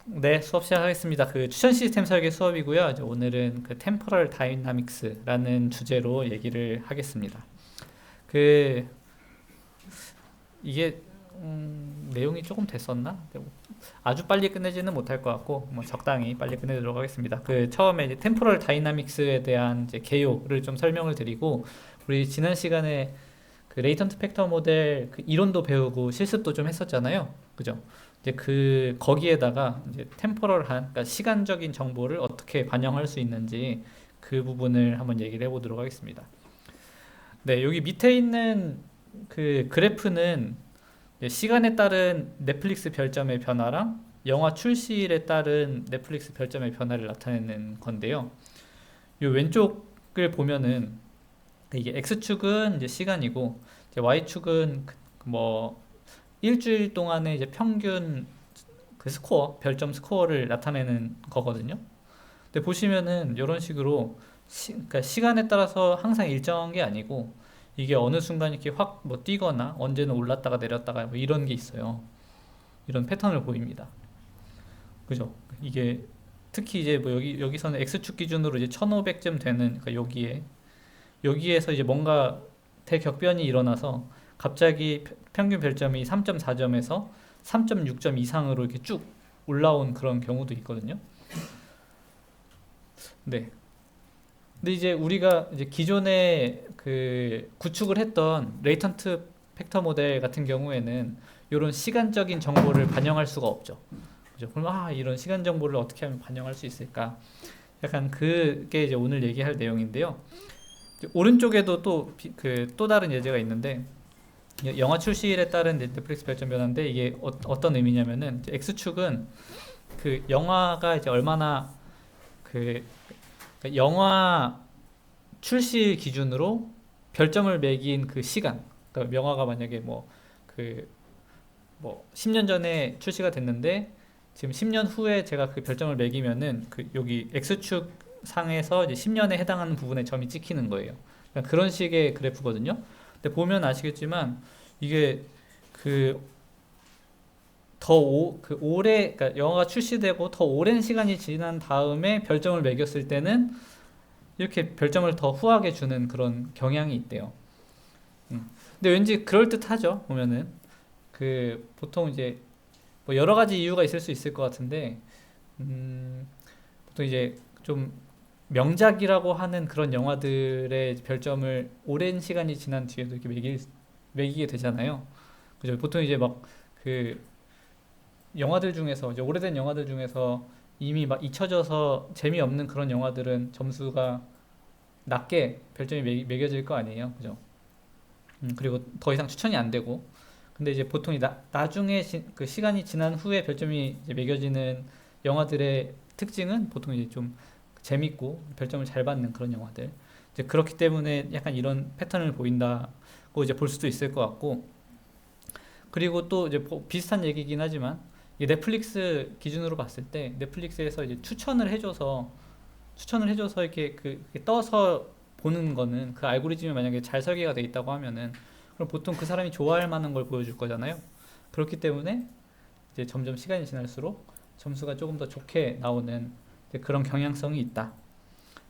네, 수업 시작하겠습니다. 그 추천 시스템 설계 수업이고요. 이제 오늘은 그 템포럴 다이나믹스라는 주제로 얘기를 하겠습니다. 그 이게 내용이 조금 됐었나? 아주 빨리 끝내지는 못할 것 같고 뭐 적당히 빨리 끝내도록 하겠습니다. 그 처음에 이제 템포럴 다이나믹스에 대한 이제 개요를 좀 설명을 드리고 우리 지난 시간에 그 레이턴트 팩터 모델 그 이론도 배우고 실습도 좀 했었잖아요. 그죠? 이제 그 거기에다가 이제 템포럴한 그러니까 시간적인 정보를 어떻게 반영할 수 있는지 그 부분을 한번 얘기를 해보도록 하겠습니다. 네, 여기 밑에 있는 그 그래프는 이제 시간에 따른 넷플릭스 별점의 변화랑 영화 출시일에 따른 넷플릭스 별점의 변화를 나타내는 건데요. 이 왼쪽을 보면은 이게 x축은 이제 시간이고 이제 y축은 뭐 일주일 동안의 이제 평균 그 스코어, 별점 스코어를 나타내는 거거든요. 근데 보시면은 이런 식으로 그러니까 시간에 따라서 항상 일정한 게 아니고 이게 어느 순간 이렇게 확 뭐 뛰거나 언제는 올랐다가 내렸다가 뭐 이런 게 있어요. 이런 패턴을 보입니다. 그죠? 이게 특히 이제 뭐 여기서는 x축 기준으로 이제 1500점 되는 그러니까 여기에서 이제 뭔가 대격변이 일어나서 갑자기 평균 별점이 3.4점에서 3.6점 이상으로 이렇게 쭉 올라온 그런 경우도 있거든요. 네. 근데 이제 우리가 이제 기존에 그 구축을 했던 레이턴트 팩터 모델 같은 경우에는 이런 시간적인 정보를 반영할 수가 없죠. 그죠? 그럼 이런 시간 정보를 어떻게 하면 반영할 수 있을까? 약간 그게 이제 오늘 얘기할 내용인데요. 오른쪽에도 또 다른 예제가 있는데 영화 출시일에 따른 넷플릭스 별점 변화인데 이게 떤 의미냐면은 X축은 그 영화가 이제 얼마나 그 그러니까 영화 출시일 기준으로 별점을 매긴 그 시간. 그러니까 영화가 만약에 뭐 10년 전에 출시가 됐는데 지금 10년 후에 제가 그 별점을 매기면은 그 여기 X축 상에서 이제 10년에 해당하는 부분에 점이 찍히는 거예요. 그러니까 그런 식의 그래프거든요. 근데 보면 아시겠지만 이게 그 그 오래, 그러니까 영화가 출시되고 더 오랜 시간이 지난 다음에 별점을 매겼을 때는 이렇게 별점을 더 후하게 주는 그런 경향이 있대요. 근데 왠지 그럴듯하죠, 보면은. 그, 보통 이제, 뭐 여러 가지 이유가 있을 수 있을 것 같은데, 보통 이제 좀 명작이라고 하는 그런 영화들의 별점을 오랜 시간이 지난 뒤에도 이렇게 매기게 되잖아요. 그죠? 보통 이제 막 그 영화들 중에서 이제 오래된 영화들 중에서 이미 막 잊혀져서 재미없는 그런 영화들은 점수가 낮게 별점이 매겨질 거 아니에요. 그죠? 그리고 더 이상 추천이 안 되고. 근데 이제 보통 나중에 그 시간이 지난 후에 별점이 이제 매겨지는 영화들의 특징은 보통 이제 좀 재밌고 별점을 잘 받는 그런 영화들. 이제 그렇기 때문에 약간 이런 패턴을 보인다고 이제 볼 수도 있을 것 같고. 그리고 또 이제 비슷한 얘기긴 하지만 이 넷플릭스 기준으로 봤을 때 넷플릭스에서 이제 추천을 해줘서 이렇게 이렇게 떠서 보는 거는 그 알고리즘이 만약에 잘 설계가 돼 있다고 하면은 그럼 보통 그 사람이 좋아할 만한 걸 보여줄 거잖아요. 그렇기 때문에 이제 점점 시간이 지날수록 점수가 조금 더 좋게 나오는 이제 그런 경향성이 있다.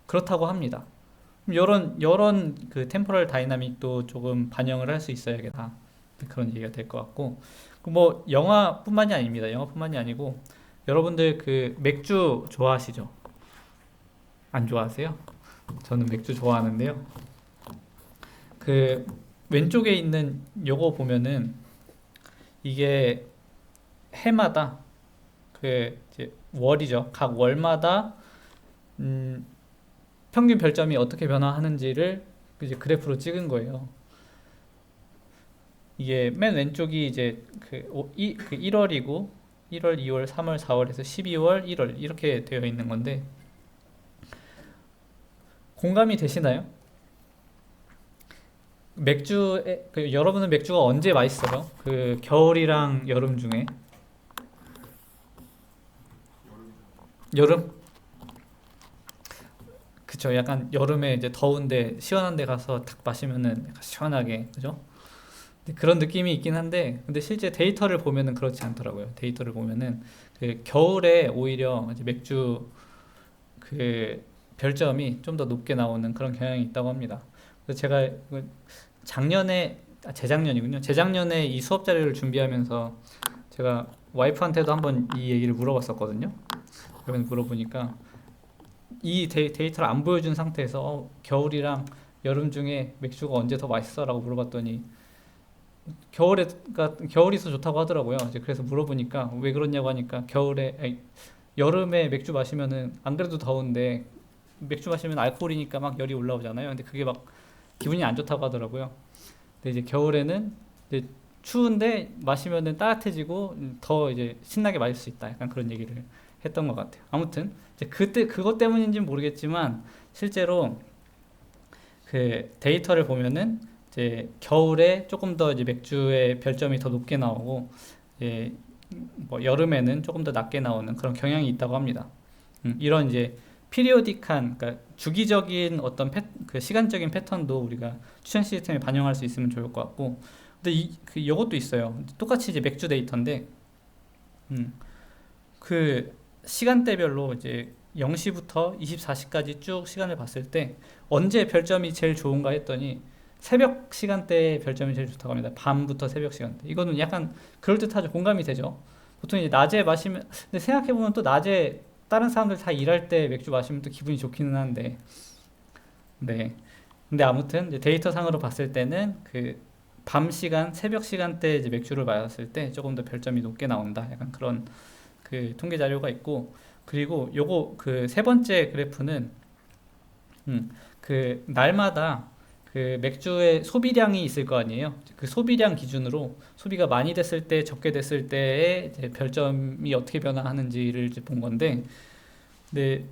그렇다고 합니다. 이런 그 템포럴 다이나믹도 조금 반영을 할 수 있어야겠다. 그런 얘기가 될 것 같고 뭐 영화뿐만이 아닙니다. 영화뿐만이 아니고 여러분들 그 맥주 좋아하시죠? 안 좋아하세요? 저는 맥주 좋아하는데요. 그 왼쪽에 있는 요거 보면은 이게 해마다 그 이제 월이죠. 각 월마다 음, 평균 별점이 어떻게 변화하는지를 이제 그래프로 찍은 거예요. 이게 맨 왼쪽이 이제 그 1월이고 1월, 2월, 3월, 4월에서 12월, 1월 이렇게 되어 있는 건데 공감이 되시나요? 여러분은 맥주가 언제 맛있어요? 그 겨울이랑 여름 중에 여름? 그쵸. 약간 여름에 이제 더운데 시원한 데 가서 탁 마시면은 약간 시원하게 그죠? 그런 느낌이 있긴 한데, 근데 실제 데이터를 보면은 그렇지 않더라고요. 데이터를 보면은 그 겨울에 오히려 이제 맥주 그 별점이 좀 더 높게 나오는 그런 경향이 있다고 합니다. 그래서 제가 작년에, 재작년이군요. 재작년에 이 수업 자료를 준비하면서 제가 와이프한테도 한번 이 얘기를 물어봤었거든요. 그러면 물어보니까 이 데이터를 안 보여준 상태에서 겨울이랑 여름 중에 맥주가 언제 더 맛있어? 라고 물어봤더니 겨울이 더 좋다고 하더라고요. 이제 그래서 물어보니까 왜 그러냐고 하니까 여름에 맥주 마시면은 안 그래도 더운데 맥주 마시면 알코올이니까 막 열이 올라오잖아요. 근데 그게 막 기분이 안 좋다고 하더라고요. 근데 이제 겨울에는 이제 추운데 마시면은 따뜻해지고 더 이제 신나게 마실 수 있다. 약간 그런 얘기를 했던 것 같아요. 아무튼 이제 그때 그것 때문인지는 모르겠지만 실제로 그 데이터를 보면은 이제 겨울에 조금 더 이제 맥주의 별점이 더 높게 나오고 이제 뭐 여름에는 조금 더 낮게 나오는 그런 경향이 있다고 합니다. 이런 이제 피리오딕한, 그러니까 주기적인 어떤 그 시간적인 패턴도 우리가 추천 시스템에 반영할 수 있으면 좋을 것 같고, 근데 요것도 있어요. 똑같이 이제 맥주 데이터인데, 음, 그 시간대별로 이제 0시부터 24시까지 쭉 시간을 봤을 때 언제 별점이 제일 좋은가 했더니 새벽 시간대에 별점이 제일 좋다고 합니다. 밤부터 새벽 시간대. 이거는 약간 그럴듯하죠. 공감이 되죠. 보통 이제 낮에 마시면, 근데 생각해보면 또 낮에 다른 사람들 다 일할 때 맥주 마시면 또 기분이 좋기는 한데, 네. 근데 아무튼 이제 데이터 상으로 봤을 때는 그 밤 시간, 새벽 시간대 이제 맥주를 마셨을 때 조금 더 별점이 높게 나온다. 약간 그런 그 통계 자료가 있고, 그리고 요거 그 세 번째 그래프는 그 날마다 그 맥주의 소비량이 있을 거 아니에요. 그 소비량 기준으로 소비가 많이 됐을 때, 적게 됐을 때의 이제 별점이 어떻게 변화하는지를 이제 본 건데, 근데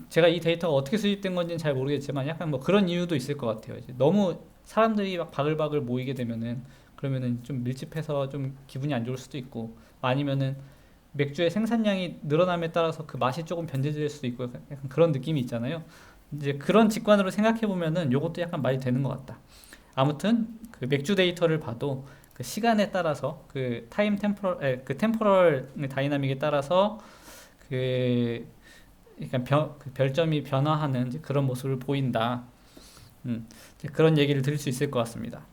제가 이 데이터가 어떻게 수집된 건지는 잘 모르겠지만 약간 뭐 그런 이유도 있을 것 같아요. 이제 너무 사람들이 막 바글바글 모이게 되면은 그러면은 좀 밀집해서 좀 기분이 안 좋을 수도 있고, 아니면은 맥주의 생산량이 늘어남에 따라서 그 맛이 조금 변질될 수도 있고 약간 그런 느낌이 있잖아요. 이제 그런 직관으로 생각해 보면은 요것도 약간 말이 되는 것 같다. 아무튼 그 맥주 데이터를 봐도 그 시간에 따라서 그 그 템포럴 다이나믹에 따라서 그 약간 그 별점이 변화하는 이제 그런 모습을 보인다. 이제 그런 얘기를 드릴 수 있을 것 같습니다.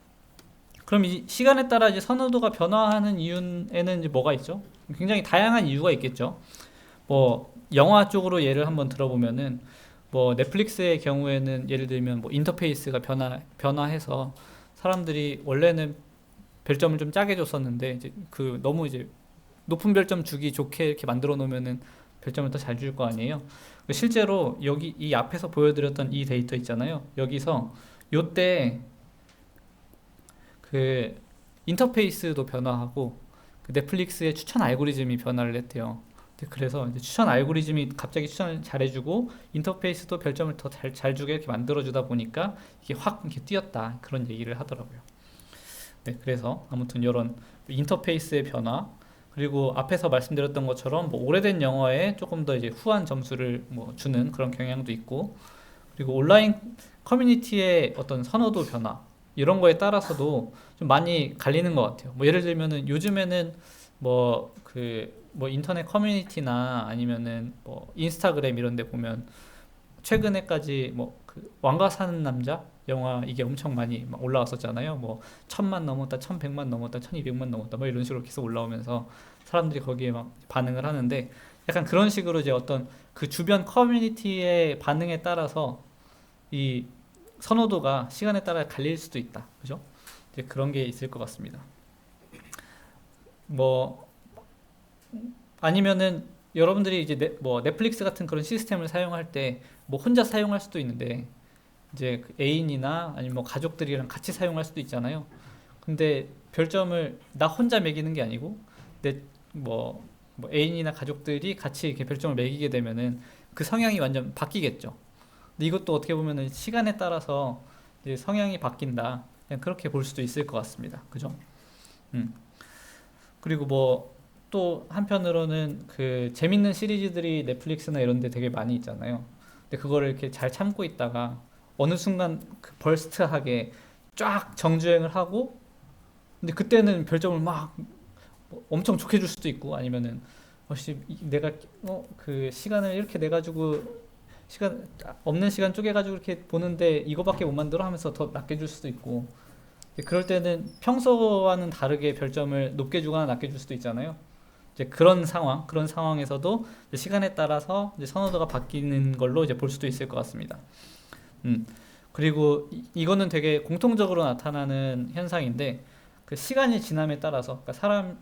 그럼 이 시간에 따라 이제 선호도가 변화하는 이유에는 이제 뭐가 있죠? 굉장히 다양한 이유가 있겠죠. 뭐 영화 쪽으로 예를 한번 들어보면은 뭐 넷플릭스의 경우에는 예를 들면 뭐 인터페이스가 변화해서 사람들이 원래는 별점을 좀 짜게 줬었는데 이제 그 너무 이제 높은 별점 주기 좋게 이렇게 만들어 놓으면은 별점을 더 잘 줄 거 아니에요. 실제로 여기 이 앞에서 보여드렸던 이 데이터 있잖아요. 여기서 요때 그 인터페이스도 변화하고 그 넷플릭스의 추천 알고리즘이 변화를 했대요. 그래서 이제 추천 알고리즘이 갑자기 추천을 잘해주고 인터페이스도 별점을 더 잘 주게 이렇게 만들어주다 보니까 이게 확 이렇게 뛰었다, 그런 얘기를 하더라고요. 네, 그래서 아무튼 이런 인터페이스의 변화, 그리고 앞에서 말씀드렸던 것처럼 뭐 오래된 영화에 조금 더 이제 후한 점수를 뭐 주는 그런 경향도 있고, 그리고 온라인 커뮤니티의 어떤 선호도 변화 이런 거에 따라서도 좀 많이 갈리는 것 같아요. 뭐 예를 들면은 요즘에는 뭐 인터넷 커뮤니티나 아니면은 뭐 인스타그램 이런 데 보면 최근에까지 뭐 그 왕가 사는 남자 영화 이게 엄청 많이 막 올라왔었잖아요. 뭐 1000만 넘었다, 1100만 넘었다, 1200만 넘었다 뭐 이런 식으로 계속 올라오면서 사람들이 거기에 막 반응을 하는데, 약간 그런 식으로 이제 어떤 그 주변 커뮤니티의 반응에 따라서 이 선호도가 시간에 따라 갈릴 수도 있다. 그죠? 이제 그런 게 있을 것 같습니다. 뭐 아니면은 여러분들이 이제 뭐 넷플릭스 같은 그런 시스템을 사용할 때 뭐 혼자 사용할 수도 있는데 이제 그 애인이나 아니면 뭐 가족들이랑 같이 사용할 수도 있잖아요. 근데 별점을 나 혼자 매기는 게 아니고 내 뭐 애인이나 가족들이 같이 이렇게 별점을 매기게 되면은 그 성향이 완전 바뀌겠죠. 근데 이것도 어떻게 보면은 시간에 따라서 이제 성향이 바뀐다. 그냥 그렇게 볼 수도 있을 것 같습니다. 그죠? 음. 그리고 뭐 또 한편으로는 그 재밌는 시리즈들이 넷플릭스나 이런 데 되게 많이 있잖아요. 근데 그거를 이렇게 잘 참고 있다가 어느 순간 그 벌스트하게 쫙 정주행을 하고 근데 그때는 별점을 막 엄청 좋게 줄 수도 있고 아니면은 내가 그 시간을 이렇게 내 가지고 시간 없는 시간 쪼개 가지고 이렇게 보는데 이거밖에 못 만들어 하면서 더 낮게 줄 수도 있고 그럴 때는 평소와는 다르게 별점을 높게 주거나 낮게 줄 수도 있잖아요. 이제 그런 상황에서도 이제 시간에 따라서 이제 선호도가 바뀌는 걸로 이제 볼 수도 있을 것 같습니다. 음. 그리고 이거는 되게 공통적으로 나타나는 현상인데 그 시간이 지남에 따라서 그러니까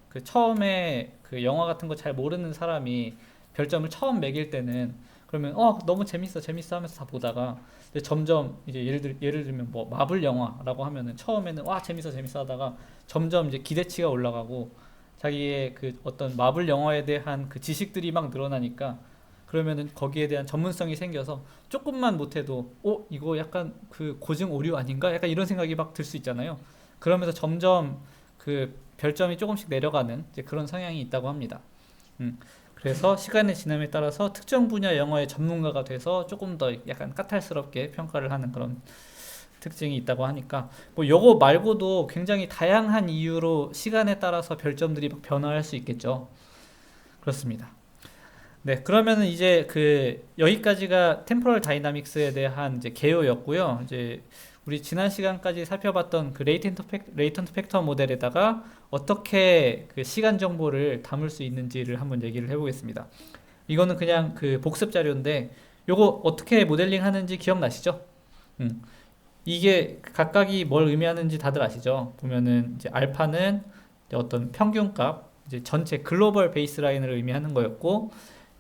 그 처음에 그 영화 같은 거 잘 모르는 사람이 별점을 처음 매길 때는 그러면 너무 재밌어 재밌어 하면서 다 보다가 근데 점점 이제 예를 들면 뭐 마블 영화라고 하면은 처음에는 와 재밌어 재밌어 하다가 점점 이제 기대치가 올라가고 자기의 그 어떤 마블 영화에 대한 그 지식들이 막 늘어나니까 그러면은 거기에 대한 전문성이 생겨서 조금만 못해도 이거 약간 그 고증 오류 아닌가? 약간 이런 생각이 막 들 수 있잖아요. 그러면서 점점 그 별점이 조금씩 내려가는 이제 그런 성향이 있다고 합니다. 그래서 시간의 지남에 따라서 특정 분야 영어의 전문가가 돼서 조금 더 약간 까탈스럽게 평가를 하는 그런 특징이 있다고 하니까 뭐 요거 말고도 굉장히 다양한 이유로 시간에 따라서 별점들이 막 변화할 수 있겠죠. 그렇습니다. 네, 그러면은 이제 그 여기까지가 템포럴 다이나믹스에 대한 이제 개요였고요. 이제 우리 지난 시간까지 살펴봤던 그 레이턴트 팩터 모델에다가 어떻게 그 시간 정보를 담을 수 있는지를 한번 얘기를 해보겠습니다. 이거는 그냥 그 복습 자료인데 요거 어떻게 모델링 하는지 기억나시죠? 음. 이게 각각이 뭘 의미하는지 다들 아시죠? 보면은 이제 알파는 이제 어떤 평균값, 이제 전체 글로벌 베이스라인을 의미하는 거였고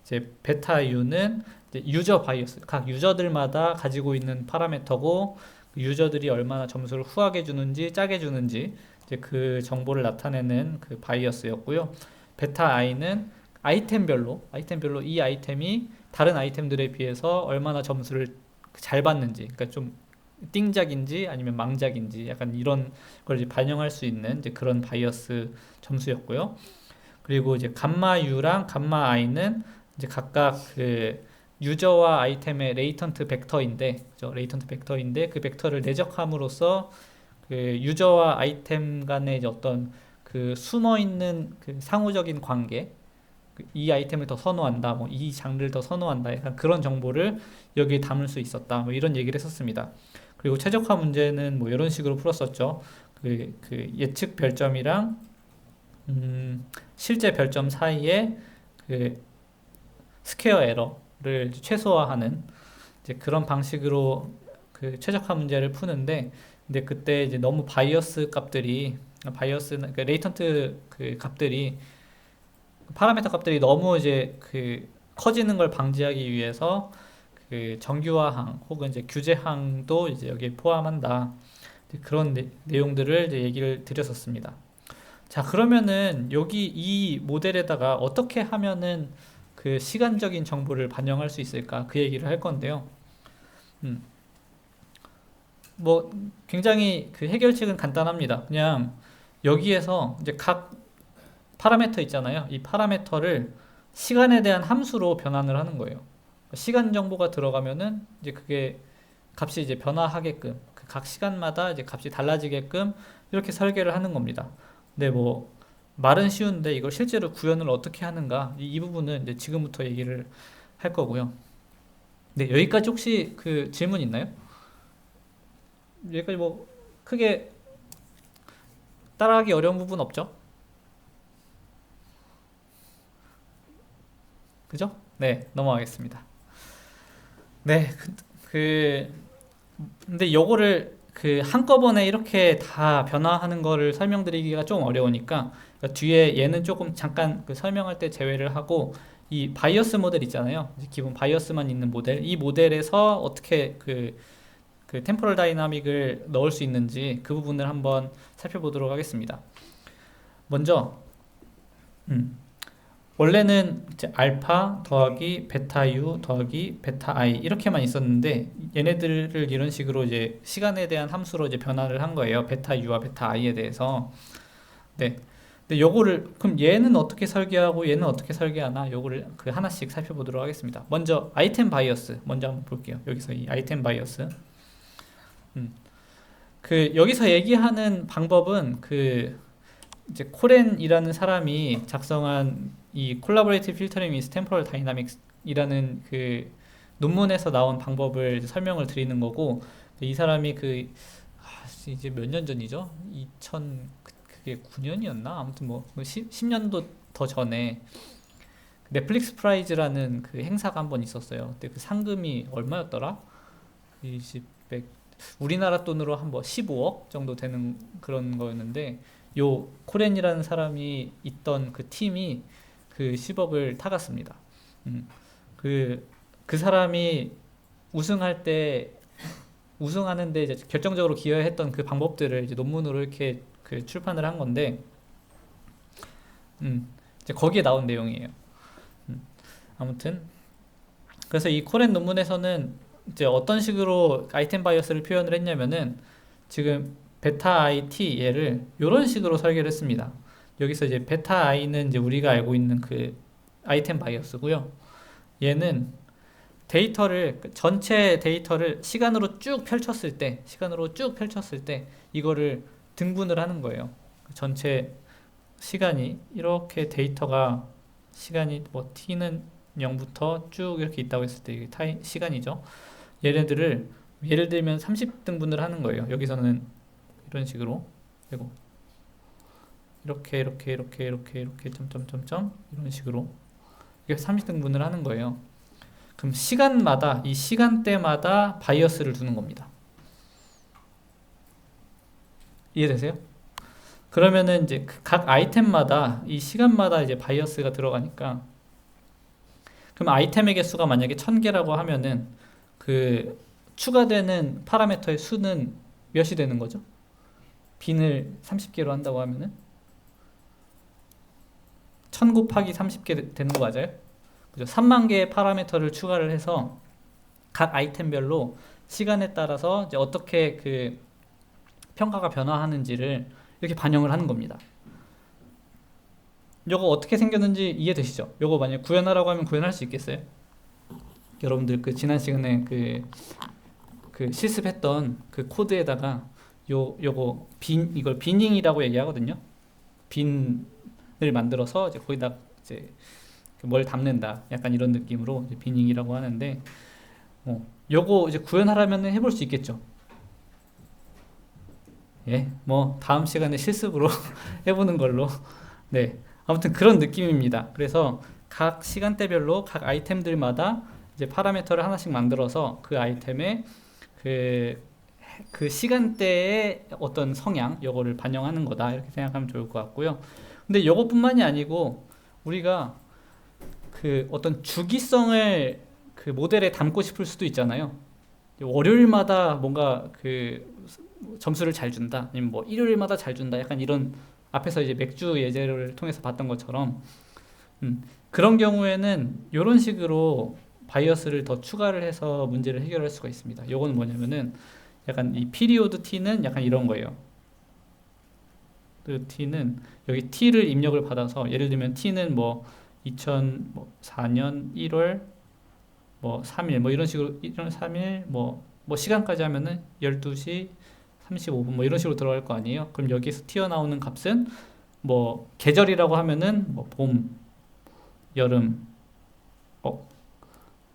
이제 베타 U는 이제 유저 바이어스, 각 유저들마다 가지고 있는 파라미터고 그 유저들이 얼마나 점수를 후하게 주는지 짜게 주는지 이제 그 정보를 나타내는 그 바이어스였고요. 베타 I는 아이템별로 이 아이템이 다른 아이템들에 비해서 얼마나 점수를 잘 받는지, 그러니까 좀 띵작인지 아니면 망작인지 약간 이런 걸 이제 반영할 수 있는 이제 그런 바이어스 점수였고요. 그리고 이제 감마 U랑 감마 I는 이제 각각 그 유저와 아이템의 레이턴트 벡터인데, 그죠? 레이턴트 벡터인데 그 벡터를 내적함으로써 그 유저와 아이템 간의 이제 어떤 그 숨어 있는 그 상호적인 관계, 이 아이템을 더 선호한다, 뭐 이 장르를 더 선호한다, 약간 그런 정보를 여기에 담을 수 있었다, 뭐 이런 얘기를 했었습니다. 그리고 최적화 문제는 뭐 이런 식으로 풀었었죠. 그 예측 별점이랑 실제 별점 사이에 그 스퀘어 에러를 최소화하는 이제 그런 방식으로 그 최적화 문제를 푸는데 근데 그때 이제 너무 바이어스 레이턴트 그 값들이 파라미터 값들이 너무 이제 그 커지는 걸 방지하기 위해서 그 정규화항 혹은 이제 규제항도 이제 여기에 포함한다. 그런 내용들을 이제 얘기를 드렸었습니다. 자, 그러면은 여기 이 모델에다가 어떻게 하면은 그 시간적인 정보를 반영할 수 있을까? 그 얘기를 할 건데요. 음, 뭐 굉장히 그 해결책은 간단합니다. 그냥 여기에서 이제 각 파라미터 있잖아요. 이 파라미터를 시간에 대한 함수로 변환을 하는 거예요. 시간 정보가 들어가면은 이제 그게 값이 이제 변화하게끔 그 각 시간마다 이제 값이 달라지게끔 이렇게 설계를 하는 겁니다. 근데 뭐 말은 쉬운데 이걸 실제로 구현을 어떻게 하는가 이 부분은 이제 지금부터 얘기를 할 거고요. 네, 여기까지 혹시 그 질문 있나요? 여기까지 뭐 크게 따라하기 어려운 부분 없죠? 그죠? 네, 넘어가겠습니다. 네, 근데 요거를 그 한꺼번에 이렇게 다 변화하는 거를 설명드리기가 좀 어려우니까 그러니까 뒤에 얘는 조금 잠깐 그 설명할 때 제외를 하고 이 바이어스 모델 있잖아요. 기본 바이어스만 있는 모델. 이 모델에서 어떻게 그 템포럴 다이나믹을 넣을 수 있는지 그 부분을 한번 살펴보도록 하겠습니다. 먼저 원래는 이제 알파 더하기 베타 U 더하기 베타 I 이렇게만 있었는데 얘네들을 이런 식으로 이제 시간에 대한 함수로 이제 변화를 한 거예요. 베타 U와 베타 I에 대해서. 네. 근데 요거를 그럼 얘는 어떻게 설계하고 얘는 어떻게 설계하나 요거를 그 하나씩 살펴보도록 하겠습니다. 먼저 아이템 바이어스 먼저 한번 볼게요. 여기서 이 아이템 바이어스. 음. 그 여기서 얘기하는 방법은 그 이제 코렌이라는 사람이 작성한 이 Collaborative Filtering with Temporal Dynamics이라는 그 논문에서 나온 방법을 이제 설명을 드리는 거고, 이 사람이 그 이제 몇 년 전이죠? 2000 그게 9년이었나? 아무튼 뭐 10년도 더 전에 넷플릭스 프라이즈라는 그 행사가 한 번 있었어요. 그때 그 상금이 얼마였더라? 20, 100, 우리나라 돈으로 한 뭐 15억 정도 되는 그런 거였는데, 요 코렌이라는 사람이 있던 그 팀이 그 10억을 타갔습니다. 그, 그 사람이 우승할 때 우승하는데 이제 결정적으로 기여했던 그 방법들을 이제 논문으로 이렇게 그 출판을 한 건데, 이제 거기에 나온 내용이에요. 아무튼 그래서 이 코렌 논문에서는 이제 어떤 식으로 아이템 바이어스를 표현을 했냐면은, 지금 베타 IT 얘를 이런 식으로 설계를 했습니다. 여기서 이제 베타 I는 이제 우리가 알고 있는 그 아이템 바이어스고요. 얘는 데이터를 전체 데이터를 시간으로 쭉 펼쳤을 때 이거를 등분을 하는 거예요. 전체 시간이 이렇게 데이터가 시간이 뭐 t는 0부터 쭉 이렇게 있다고 했을 때 이게 시간이죠. 얘네들을 예를 들면 30등분을 하는 거예요. 여기서는 이런 식으로, 그리고 이렇게 점점점점 이런 식으로 이게 30등분을 하는 거예요. 그럼 시간마다 이 시간대마다 바이어스를 두는 겁니다. 이해되세요? 그러면은 이제 각 아이템마다 이 시간마다 이제 바이어스가 들어가니까, 그럼 아이템의 개수가 만약에 1000개라고 하면은 그 추가되는 파라미터의 수는 몇이 되는 거죠? 빈을 30개로 한다고 하면은 1000 곱하기 30개 되는 거 맞아요? 그죠? 3만 개의 파라미터를 추가를 해서 각 아이템별로 시간에 따라서 이제 어떻게 그 평가가 변화하는지를 이렇게 반영을 하는 겁니다. 요거 어떻게 생겼는지 이해되시죠? 요거 만약 구현하라고 하면 구현할 수 있겠어요? 여러분들 그 지난 시간에 그 실습했던 그 코드에다가 요거 이걸 비닝이라고 얘기하거든요. 빈을 만들어서 이제 거기다 이제 뭘 담는다, 약간 이런 느낌으로 이제 비닝이라고 하는데, 요거 이제 구현하라면 해볼 수 있겠죠. 예, 뭐 다음 시간에 실습으로 해보는 걸로. 네, 아무튼 그런 느낌입니다. 그래서 각 시간대별로 각 아이템들마다 이제 파라미터를 하나씩 만들어서 그 아이템의 그 시간대의 어떤 성향, 요거를 반영하는 거다, 이렇게 생각하면 좋을 것 같고요. 근데 요것뿐만이 아니고 우리가 그 어떤 주기성을 그 모델에 담고 싶을 수도 있잖아요. 월요일마다 뭔가 그 점수를 잘 준다, 아니면 뭐 일요일마다 잘 준다, 약간 이런, 앞에서 이제 맥주 예제를 통해서 봤던 것처럼 그런 경우에는 이런 식으로 바이어스를 더 추가를 해서 문제를 해결할 수가 있습니다. 요거는 뭐냐면은 약간 이 피리오드 t는 약간 이런 거예요. 그 t는 여기 t를 입력을 받아서, 예를 들면 t는 뭐 2004년 1월 뭐 3일 뭐 이런 식으로 1월 3일 뭐 시간까지 하면은 12시 35분 뭐 이런 식으로 들어갈 거 아니에요. 그럼 여기서 튀어나오는 값은 뭐 계절이라고 하면은 뭐 봄, 여름,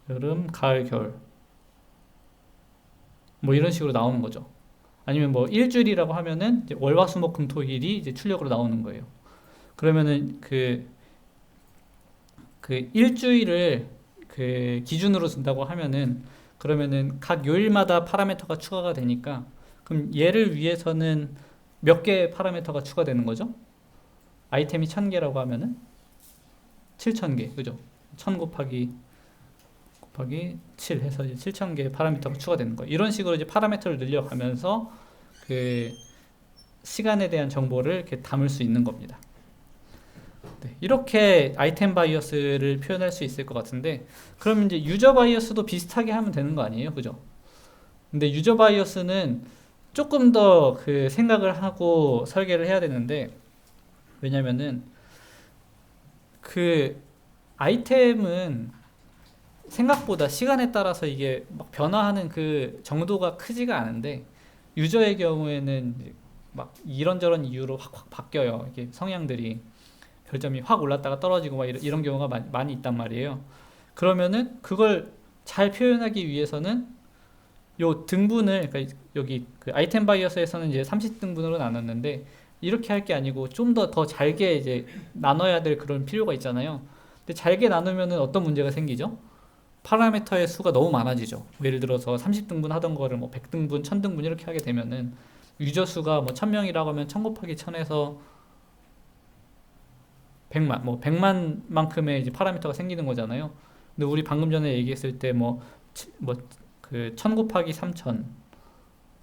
여름, 가을, 겨울 뭐 이런 식으로 나오는 거죠. 아니면 뭐 일주일이라고 하면은 이제 월, 화, 수, 목, 금, 토, 일이 이제 출력으로 나오는 거예요. 그러면은 그 일주일을 그 기준으로 쓴다고 하면은, 그러면은 각 요일마다 파라미터가 추가가 되니까, 그럼 얘를 위해서는 몇 개의 파라미터가 추가되는 거죠? 아이템이 1000개라고 하면은 7000개, 그죠? 1000 곱하기 7 해서 이제 7000개의 파라미터가 추가되는 거예요. 이런 식으로 이제 파라미터를 늘려가면서 그 시간에 대한 정보를 이렇게 담을 수 있는 겁니다. 네, 이렇게 아이템 바이어스를 표현할 수 있을 것 같은데, 그럼 이제 유저 바이어스도 비슷하게 하면 되는 거 아니에요, 그죠? 근데 유저 바이어스는 조금 더 그 생각을 하고 설계를 해야 되는데, 왜냐면은 그 아이템은 생각보다 시간에 따라서 이게 막 변화하는 그 정도가 크지가 않은데, 유저의 경우에는 이제 막 이런저런 이유로 확 바뀌어요. 이게 성향들이 별점이 확 올랐다가 떨어지고 막 이런 경우가 많이 있단 말이에요. 그러면은 그걸 잘 표현하기 위해서는 요 등분을, 그러니까 여기 그 아이템 바이어스에서는 이제 30등분으로 나눴는데 이렇게 할 게 아니고 좀 더 잘게 이제 나눠야 될 그런 필요가 있잖아요. 근데 잘게 나누면은 어떤 문제가 생기죠? 파라미터의 수가 너무 많아지죠. 뭐 예를 들어서 30등분 하던 거를 뭐 100등분, 1000등분 이렇게 하게 되면은 유저 수가 뭐 1000명이라고 하면 1000 곱하기 1000에서 100만, 뭐 100만만큼의 이제 파라미터가 생기는 거잖아요. 근데 우리 방금 전에 얘기했을 때 그1000 곱하기 3000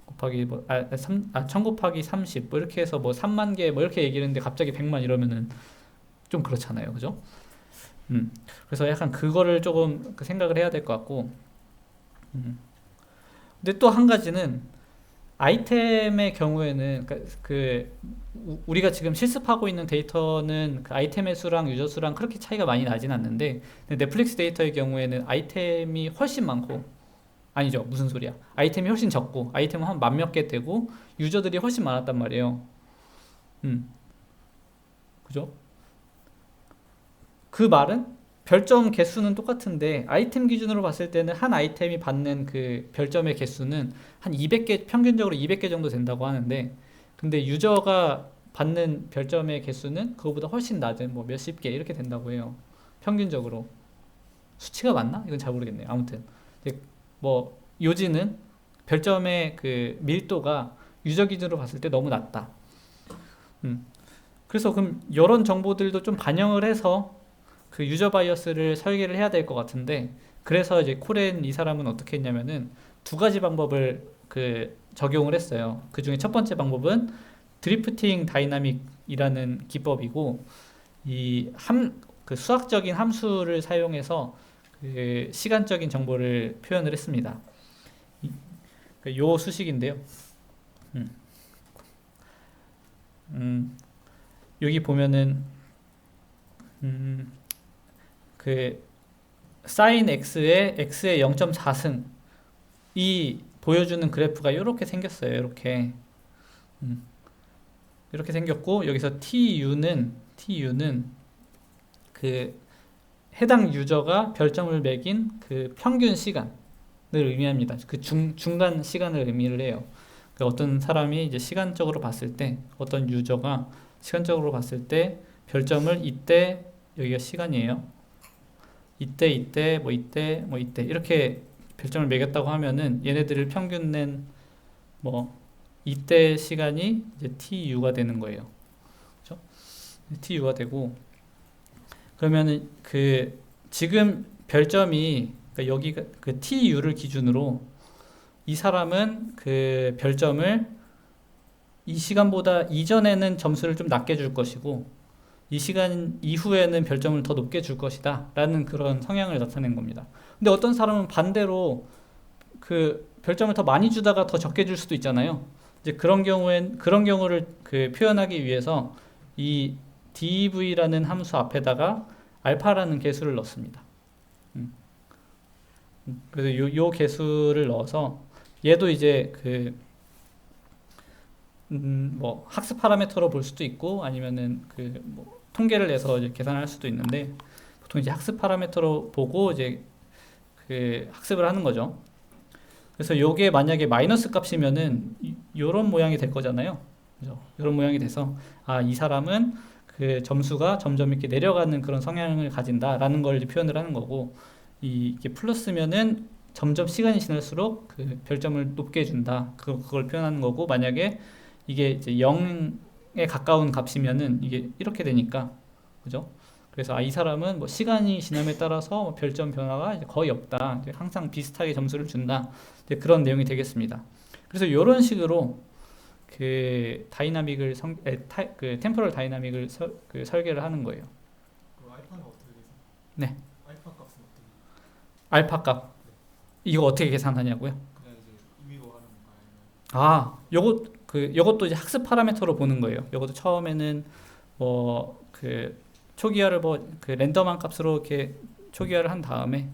곱하기 1000 곱하기 30 뭐 이렇게 해서 뭐 3만 개 뭐 이렇게 얘기를 했는데 갑자기 100만 이러면은 좀 그렇잖아요. 그죠? 그래서 약간 그거를 조금 그 생각을 해야 될 것 같고, 근데 또 한 가지는 아이템의 경우에는 우리가 지금 실습하고 있는 데이터는 그 아이템의 수랑 유저 수랑 그렇게 차이가 많이 나진 않는데, 근데 넷플릭스 데이터의 경우에는 아이템이 훨씬 많고, 아니죠, 무슨 소리야, 아이템이 훨씬 적고 아이템은 한 만 몇 개 되고 유저들이 훨씬 많았단 말이에요. 음, 그죠? 그 말은 별점 개수는 똑같은데 아이템 기준으로 봤을 때는 한 아이템이 받는 그 별점의 개수는 한 200개, 평균적으로 200개 정도 된다고 하는데, 근데 유저가 받는 별점의 개수는 그거보다 훨씬 낮은 뭐 몇십 개 이렇게 된다고 해요. 평균적으로. 수치가 맞나? 이건 잘 모르겠네요. 아무튼 이제 뭐 요지는 별점의 그 밀도가 유저 기준으로 봤을 때 너무 낮다. 음. 그래서 그럼 이런 정보들도 좀 반영을 해서 그 유저 바이어스를 설계를 해야 될 것 같은데, 그래서 이제 코렌 이 사람은 어떻게 했냐면은 두 가지 방법을 그 적용을 했어요. 그 중에 첫 번째 방법은 드리프팅 다이나믹이라는 기법이고, 그 수학적인 함수를 사용해서 그 시간적인 정보를 표현을 했습니다. 요 수식인데요. 음, 음, 여기 보면은 음, 그 sin x의 x의 0.4승 이 보여주는 그래프가 이렇게 생겼어요. 이렇게 이렇게 생겼고, 여기서 TU는 그 해당 유저가 별점을 매긴 그 평균 시간을 의미합니다. 그 중간 시간을 의미를 해요. 그 어떤 사람이 이제 시간적으로 봤을 때, 어떤 유저가 시간적으로 봤을 때 별점을 이때, 여기가 시간이에요. 이때 뭐 이때 이렇게 별점을 매겼다고 하면은 얘네들을 평균 낸 뭐 이때 시간이 이제 TU가 되는 거예요. 그렇죠? TU가 되고, 그러면은 그 지금 별점이, 그러니까 여기가 그 TU를 기준으로 이 사람은 그 별점을 이 시간보다 이전에는 점수를 좀 낮게 줄 것이고 이 시간 이후에는 별점을 더 높게 줄 것이다 라는 그런 성향을 나타낸 겁니다. 근데 어떤 사람은 반대로 그 별점을 더 많이 주다가 더 적게 줄 수도 있잖아요. 이제 그런 경우를 그 표현하기 위해서 이 dev라는 함수 앞에다가 알파라는 개수를 넣습니다. 그래서 요 개수를 넣어서 얘도 이제 뭐 학습 파라미터로 볼 수도 있고 아니면은 그 뭐 통계를 내서 이제 계산할 수도 있는데, 보통 이제 학습 파라미터로 보고 이제 그 학습을 하는 거죠. 그래서 요게 만약에 마이너스 값이면은 요런 모양이 될 거잖아요. 그죠? 요런 모양이 돼서 이 사람은 그 점수가 점점 이렇게 내려가는 그런 성향을 가진다라는 걸 이제 표현을 하는 거고, 이게 플러스면은 점점 시간이 지날수록 그 별점을 높게 준다. 그걸 표현하는 거고, 만약에 이게 이제 0에 가까운 값이면은 이게 이렇게 되니까, 그죠? 그래서 이 사람은 뭐 시간이 지남에 따라서 뭐 별점 변화가 이제 거의 없다. 이제 항상 비슷하게 점수를 준다. 이제 그런 내용이 되겠습니다. 그래서 이런 식으로 그 다이나믹을 그 템포럴 다이나믹을 그 설계를 하는 거예요. 그럼 알파는 어떻게 계산? 네, 알파 값은 어떻게? 알파 값 이거 어떻게 계산하냐고요? 그냥 이제 임의로 하는 건가요? 요것도 이제 학습 파라미터로 보는 거예요. 요것도 처음에는 뭐 그 초기화를 뭐 그 랜덤한 값으로 이렇게 초기화를 한 다음에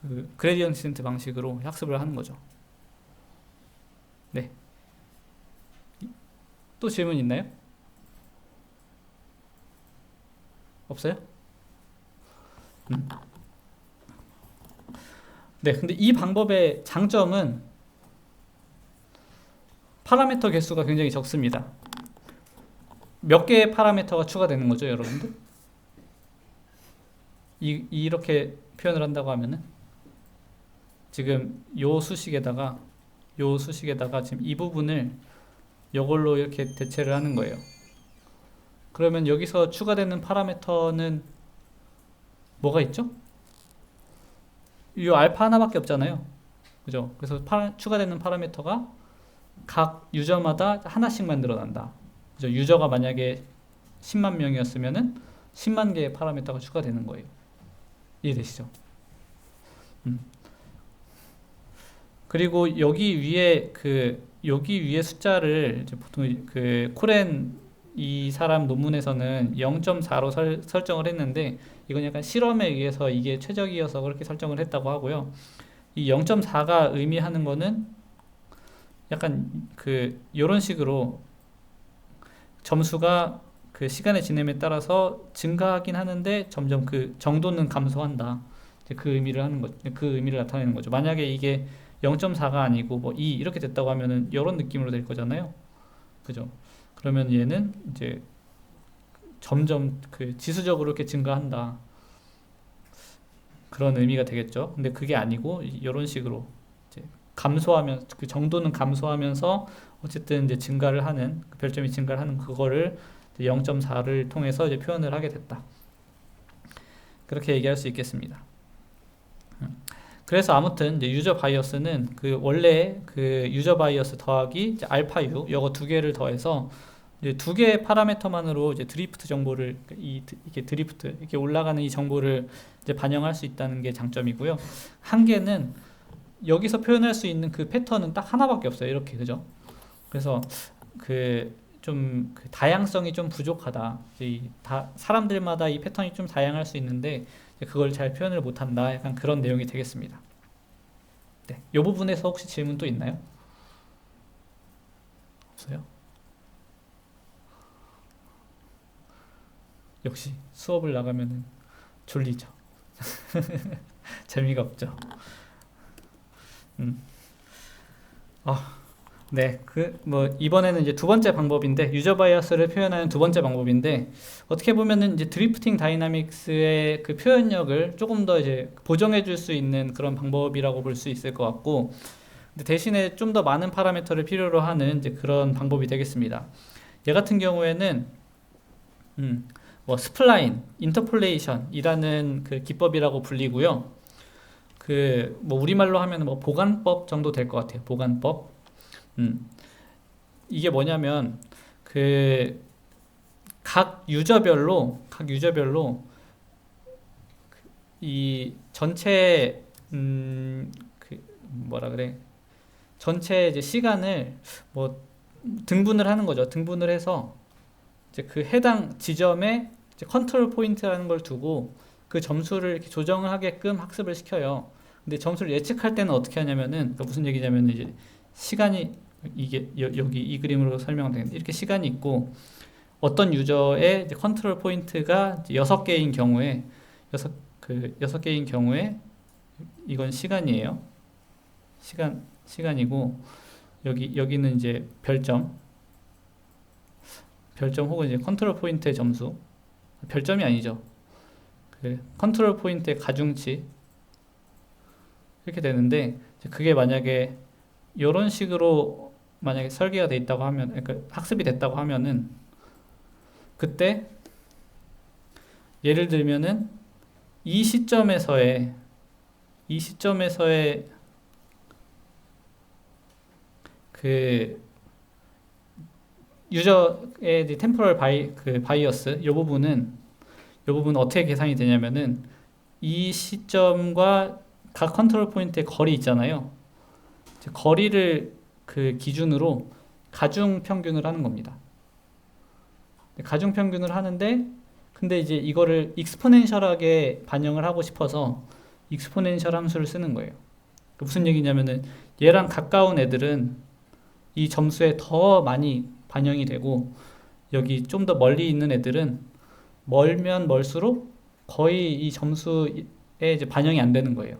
그 그레디언트 디센트 방식으로 학습을 하는 거죠. 네. 또 질문 있나요? 없어요? 네, 근데 이 방법의 장점은 파라미터 개수가 굉장히 적습니다. 몇 개의 파라미터가 추가되는 거죠, 여러분들? 이렇게 표현을 한다고 하면은 지금 요 수식에다가 지금 이 부분을 이걸로 이렇게 대체를 하는 거예요. 그러면 여기서 추가되는 파라미터는 뭐가 있죠? 이 알파 하나밖에 없잖아요. 그죠? 그래서 추가되는 파라미터가 각 유저마다 하나씩만 늘어난다. 그죠? 유저가 만약에 10만 명이었으면은 10만 개의 파라미터가 추가되는 거예요. 이해되시죠? 그리고 여기 위에 숫자를 이제 보통 그 코렌 이 사람 논문에서는 0.4로 설정을 했는데 이건 약간 실험에 의해서 이게 최적이어서 그렇게 설정을 했다고 하고요. 이 0.4가 의미하는 거는 약간 요런 식으로 점수가 그 시간의 지남에 따라서 증가하긴 하는데 점점 그 정도는 감소한다. 이제 그 의미를 하는 거, 그 의미를 나타내는 거죠. 만약에 이게 0.4가 아니고 뭐 2 이렇게 됐다고 하면은 이런 느낌으로 될 거잖아요. 그죠? 그러면 얘는 이제 점점 그 지수적으로 이렇게 증가한다. 그런 의미가 되겠죠. 근데 그게 아니고 이런 식으로 이제 감소하면 그 정도는 감소하면서 어쨌든 이제 증가를 하는 그 별점이 증가를 하는 그거를 0.4를 통해서 이제 표현을 하게 됐다. 그렇게 얘기할 수 있겠습니다. 그래서 아무튼 이제 유저 바이어스는 그 원래 그 유저 바이어스 더하기 이제 알파 U 요거 두 개를 더해서 이제 두 개의 파라미터만으로 이제 드리프트 정보를 이게 드리프트 이렇게 올라가는 이 정보를 이제 반영할 수 있다는 게 장점이고요. 한계는 여기서 표현할 수 있는 그 패턴은 딱 하나밖에 없어요. 이렇게 그죠? 그래서 그 다양성이 좀 부족하다. 사람들마다 이 패턴이 좀 다양할 수 있는데 그걸 잘 표현을 못한다. 약간 그런 내용이 되겠습니다. 네, 이 부분에서 혹시 질문 또 있나요? 없어요? 역시 수업을 나가면은 졸리죠. 재미가 없죠. 네, 이번에는 이제 두 번째 방법인데, 유저 바이어스를 표현하는 두 번째 방법인데, 어떻게 보면은 이제 드리프팅 다이나믹스의 그 표현력을 조금 더 이제 보정해 줄 수 있는 그런 방법이라고 볼 수 있을 것 같고, 근데 대신에 좀 더 많은 파라미터를 필요로 하는 이제 그런 방법이 되겠습니다. 얘 같은 경우에는, 스플라인, 인터폴레이션이라는 그 기법이라고 불리고요. 우리말로 하면 보관법 정도 될 것 같아요. 보관법. 이게 뭐냐면 각 유저별로 이 전체 전체 이제 시간을 등분을 하는 거죠. 등분을 해서 이제 그 해당 지점에 이제 컨트롤 포인트라는 걸 두고 그 점수를 이렇게 조정을 하게끔 학습을 시켜요. 근데 점수를 예측할 때는 어떻게 하냐면은 무슨 얘기냐면 이제 시간이 이게 여기 이 그림으로 설명되는데 이렇게 시간이 있고 어떤 유저의 이제 컨트롤 포인트가 6개인 경우에 6개인 경우에 이건 시간이에요. 시간이고 여기는 이제 별점 혹은 이제 컨트롤 포인트의 점수. 별점이 아니죠. 컨트롤 포인트의 가중치 이렇게 되는데 그게 만약에 이런 식으로 만약에 설계가 돼 있다고 하면, 그러니까 학습이 됐다고 하면은 그때 예를 들면은 이 시점에서의 그 유저의 템포럴 바이어스 이 부분은 어떻게 계산이 되냐면은 이 시점과 각 컨트롤 포인트의 거리 있잖아요. 거리를 그 기준으로 가중 평균을 하는 겁니다. 가중 평균을 하는데 근데 이제 이거를 익스포넨셜하게 반영을 하고 싶어서 익스포넨셜 함수를 쓰는 거예요. 무슨 얘기냐면은 얘랑 가까운 애들은 이 점수에 더 많이 반영이 되고 여기 좀 더 멀리 있는 애들은 멀면 멀수록 거의 이 점수에 이제 반영이 안 되는 거예요.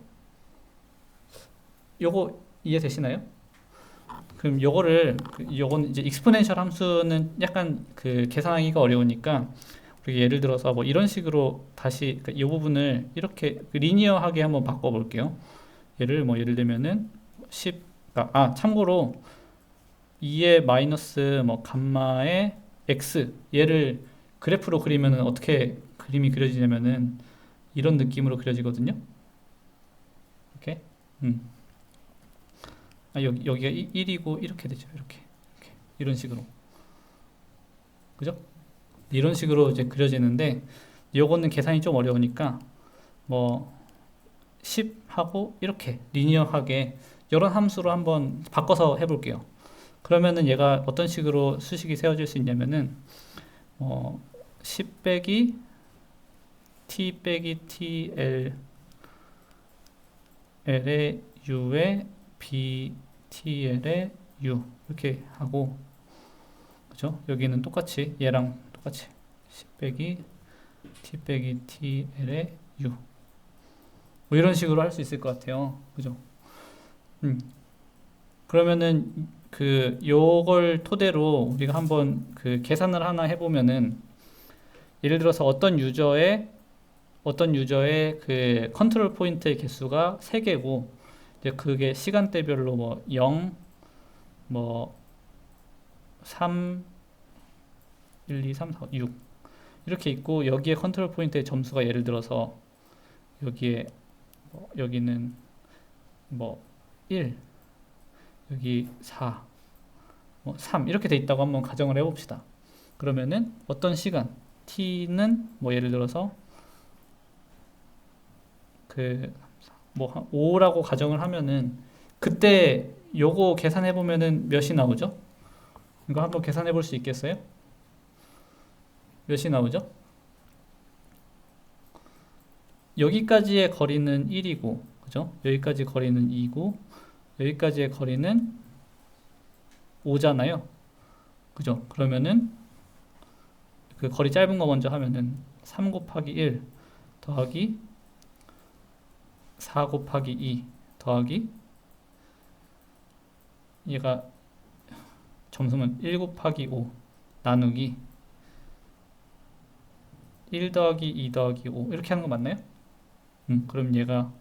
요거 이해되시나요? 그럼 요거는 이제 익스포넨셜 함수는 약간 그 계산하기가 어려우니까 우리 예를 들어서 뭐 이런 식으로 다시 이 부분을 이렇게 리니어하게 한번 바꿔 볼게요. 예를 들면은 10 참고로 2의 마이너스 뭐 감마의 x 얘를 그래프로 그리면은 어떻게 그림이 그려지냐면은 이런 느낌으로 그려지거든요. 이렇게. 여기가 1이고 이렇게 되죠. 이렇게 이런 식으로. 그죠? 이런 식으로 이제 그려지는데 요거는 계산이 좀 어려우니까 뭐 10하고 이렇게 리니어하게 이런 함수로 한번 바꿔서 해볼게요. 그러면은 얘가 어떤 식으로 수식이 세워질 수 있냐면은 10 빼기 t 빼기 tl l의 u에 b tl의 u 이렇게 하고 그죠? 여기는 똑같이 얘랑 똑같이 10 빼기 t 빼기 tl의 u 뭐 이런 식으로 할 수 있을 것 같아요. 그죠? 그러면은 요걸 토대로 우리가 한번 그 계산을 하나 해보면은 예를 들어서 어떤 유저의 그 컨트롤 포인트의 개수가 3개고 이제 그게 시간대별로 뭐 0, 뭐 3, 1, 2, 3, 4, 6 이렇게 있고 여기에 컨트롤 포인트의 점수가 예를 들어서 여기는 뭐 1, 여기 4, 뭐 3 이렇게 돼 있다고 한번 가정을 해봅시다. 그러면은 어떤 시간 t는 뭐 예를 들어서 뭐 5라고 가정을 하면은 그때 요거 계산해 보면은 몇이 나오죠? 이거 한번 계산해 볼 수 있겠어요? 몇이 나오죠? 여기까지의 거리는 1이고 그죠? 여기까지 거리는 2고 여기까지의 거리는 5잖아요. 그죠? 그러면은 그 거리 짧은 거 먼저 하면은 3 곱하기 1 더하기 4 곱하기 2 더하기 얘가 점수면 1 곱하기 5 나누기 1 더하기 2 더하기 5 이렇게 하는 거 맞나요? 그럼 얘가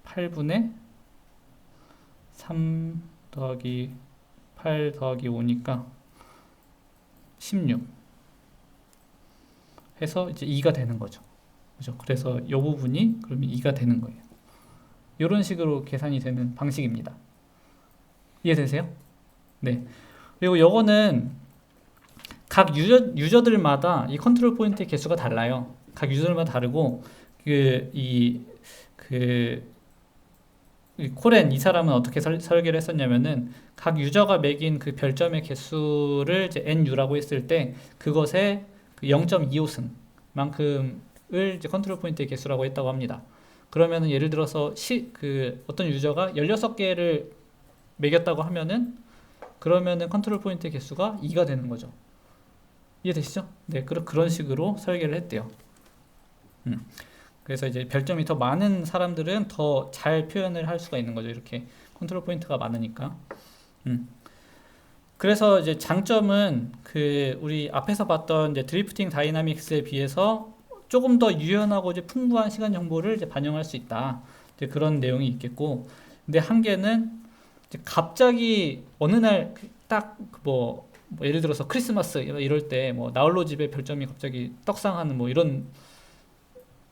8분의 3 더하기 8 더하기 5니까 16 해서 이제 2가 되는 거죠. 그죠? 그래서 이 부분이 그러면 2가 되는 거예요. 이런 식으로 계산이 되는 방식입니다. 이해되세요? 네. 그리고 요거는 각 유저들마다 이 컨트롤 포인트의 개수가 달라요. 각 유저들마다 다르고 이 코렌 이 사람은 어떻게 설계를 했었냐면은 각 유저가 매긴 그 별점의 개수를 이제 nu라고 했을 때 그것의 0.25승만큼을 이제 컨트롤 포인트의 개수라고 했다고 합니다. 그러면은 예를 들어서 어떤 유저가 16개를 매겼다고 하면은 그러면은 컨트롤 포인트의 개수가 2가 되는 거죠. 이해되시죠? 네, 그런 식으로 설계를 했대요. 그래서 이제 별점이 더 많은 사람들은 더 잘 표현을 할 수가 있는 거죠. 이렇게 컨트롤 포인트가 많으니까. 그래서 이제 장점은 우리 앞에서 봤던 이제 드리프팅 다이나믹스에 비해서 조금 더 유연하고 이제 풍부한 시간 정보를 이제 반영할 수 있다. 이제 그런 내용이 있겠고, 근데 한계는 이제 갑자기 어느 날 딱 뭐 예를 들어서 크리스마스 이럴 때 뭐 나홀로 집에 별점이 갑자기 떡상하는 뭐 이런